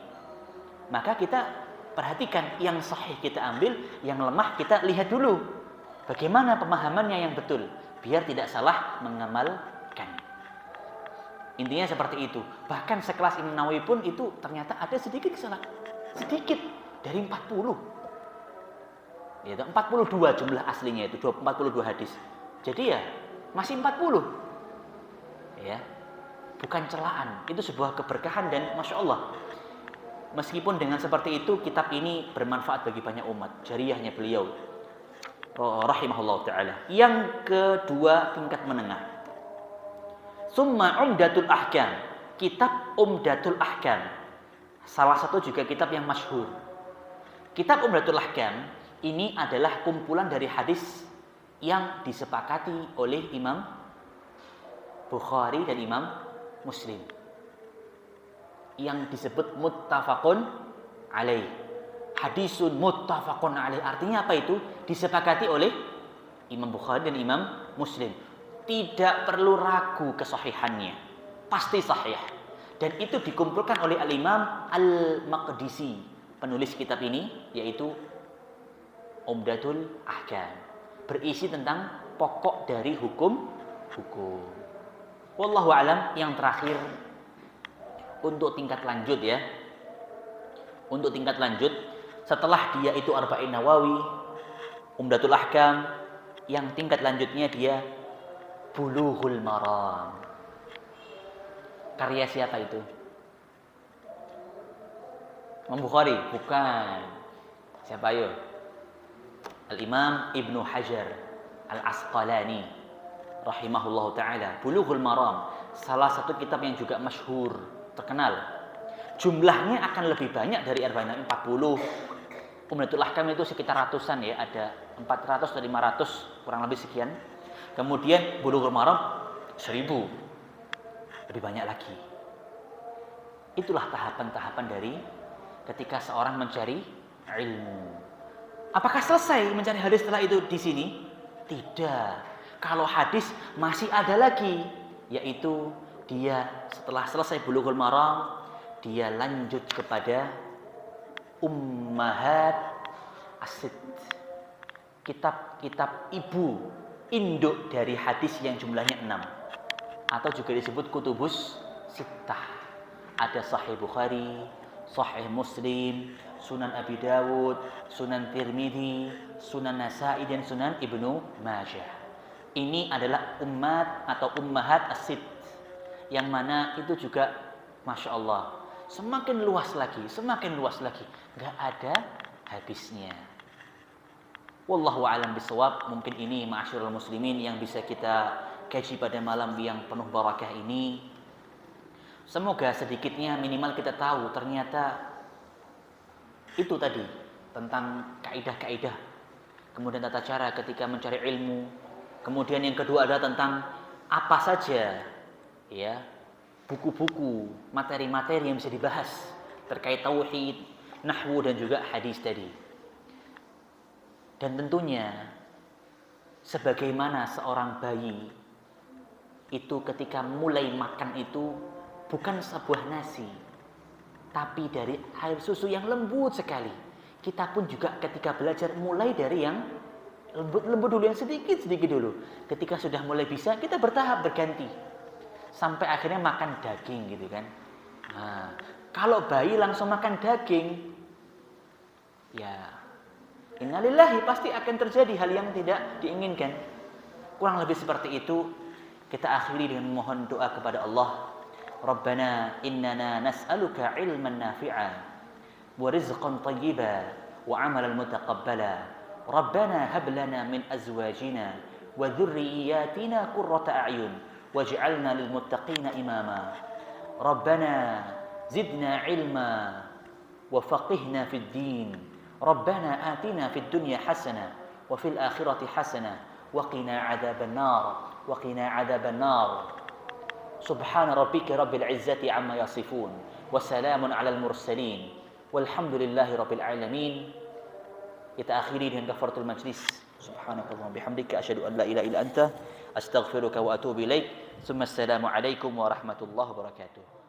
[SPEAKER 1] maka kita perhatikan yang sahih kita ambil, yang lemah kita lihat dulu. Bagaimana pemahamannya yang betul, biar tidak salah mengamalkan. Intinya seperti itu. Bahkan sekelas Imam Nawawi pun itu ternyata ada sedikit kesalahan. Sedikit dari 40. Ya, 42 jumlah aslinya itu, 42 hadis. Jadi ya masih 40. Ya. Bukan celaan, itu sebuah keberkahan dan Masya Allah. Meskipun dengan seperti itu, kitab ini bermanfaat bagi banyak umat. Jariyahnya beliau rahimahullah ta'ala. Yang kedua, tingkat menengah. Summa Umdatul Ahkam. Kitab Umdatul Ahkam. Salah satu juga kitab yang masyhur. Kitab Umdatul Ahkam ini adalah kumpulan dari hadis yang disepakati oleh Imam Bukhari dan Imam Muslim, yang disebut muttafaqun alaih. Hadisun muttafaqun alaih, artinya apa itu? Disepakati oleh Imam Bukhari dan Imam Muslim. Tidak perlu ragu kesahihannya, pasti sahih. Dan itu dikumpulkan oleh Al-Imam Al-Maqdisi, penulis kitab ini, yaitu Umdatul Ahkam, berisi tentang pokok dari hukum. Wallahu alam. Yang terakhir, untuk tingkat lanjut ya. Untuk tingkat lanjut, setelah dia itu Arba'in Nawawi, Umdatul Ahkam, yang tingkat lanjutnya dia Bulughul Maram. Karya siapa itu? Imam Bukhari? Bukan. Siapa ayo? Al-Imam Ibnu Hajar Al-Asqalani rahimahullahu ta'ala. Bulughul Maram, salah satu kitab yang juga masyhur, terkenal. Jumlahnya akan lebih banyak dari Arba'in 40. Umdatul Ahkam itu sekitar ratusan ya, ada 400 atau 500, kurang lebih sekian. Kemudian Bulughul Maram 1000. Lebih banyak lagi. Itulah tahapan-tahapan dari ketika seorang mencari ilmu. Apakah selesai mencari hadis setelah itu di sini? Tidak. Kalau hadis masih ada lagi, yaitu dia setelah selesai Bulughul Maram, dia lanjut kepada Ummahat As-Sitt. Kitab-kitab ibu, induk dari hadis yang jumlahnya 6. Atau juga disebut Kutubus Sittah. Ada Sahih Bukhari, Sahih Muslim, Sunan Abi Dawud, Sunan Tirmidzi, Sunan Nasa'i, dan Sunan Ibnu Majah. Ini adalah ummat atau Ummahat As-Sitt, yang mana itu juga Masya Allah semakin luas lagi, nggak ada habisnya. Wallahu a'lam bishawab. Mungkin ini ma'asyiral muslimin yang bisa kita kaji pada malam yang penuh barakah ini. Semoga sedikitnya minimal kita tahu ternyata itu tadi tentang kaidah-kaidah, kemudian tata cara ketika mencari ilmu. Kemudian yang kedua adalah tentang apa saja ya buku-buku, materi-materi yang bisa dibahas terkait tauhid, nahwu, dan juga hadis tadi. Dan tentunya sebagaimana seorang bayi itu ketika mulai makan itu bukan sebuah nasi, tapi dari air susu yang lembut sekali. Kita pun juga ketika belajar mulai dari yang lembut-lembut dulu, yang sedikit-sedikit dulu. Ketika sudah mulai bisa, kita bertahap berganti sampai akhirnya makan daging gitu kan. Nah, kalau bayi langsung makan daging, ya innalillahi, pasti akan terjadi hal yang tidak diinginkan. Kurang lebih seperti itu. Kita akhiri dengan mohon doa kepada Allah. Rabbana innana nas'aluka ilman nafi'a wa rizqan thayyiban wa 'amalan mutaqabbala. Rabbana hab lana min azwajina wa dhurriyyatina qurrata a'yun waj'alna lil muttaqina imama. Rabbana zidna ilma wa faqihna fid din. Rabbana atina fid dunya hasanah wa fil akhirati hasanah wa qina adzaban nar wa qina adzaban nar. Subhana rabbika rabbil izzati amma yasifun. Wassalamun alal mursalin. Walhamdulillahi rabbil alamin. Kita akhiri dengan kafaratul majlis. Subhanakallahumma bihamdika asyhadu an la ilaha illa anta astaghfiruka wa atubu ilaik. Assalamu alaikum warahmatullahi wabarakatuh.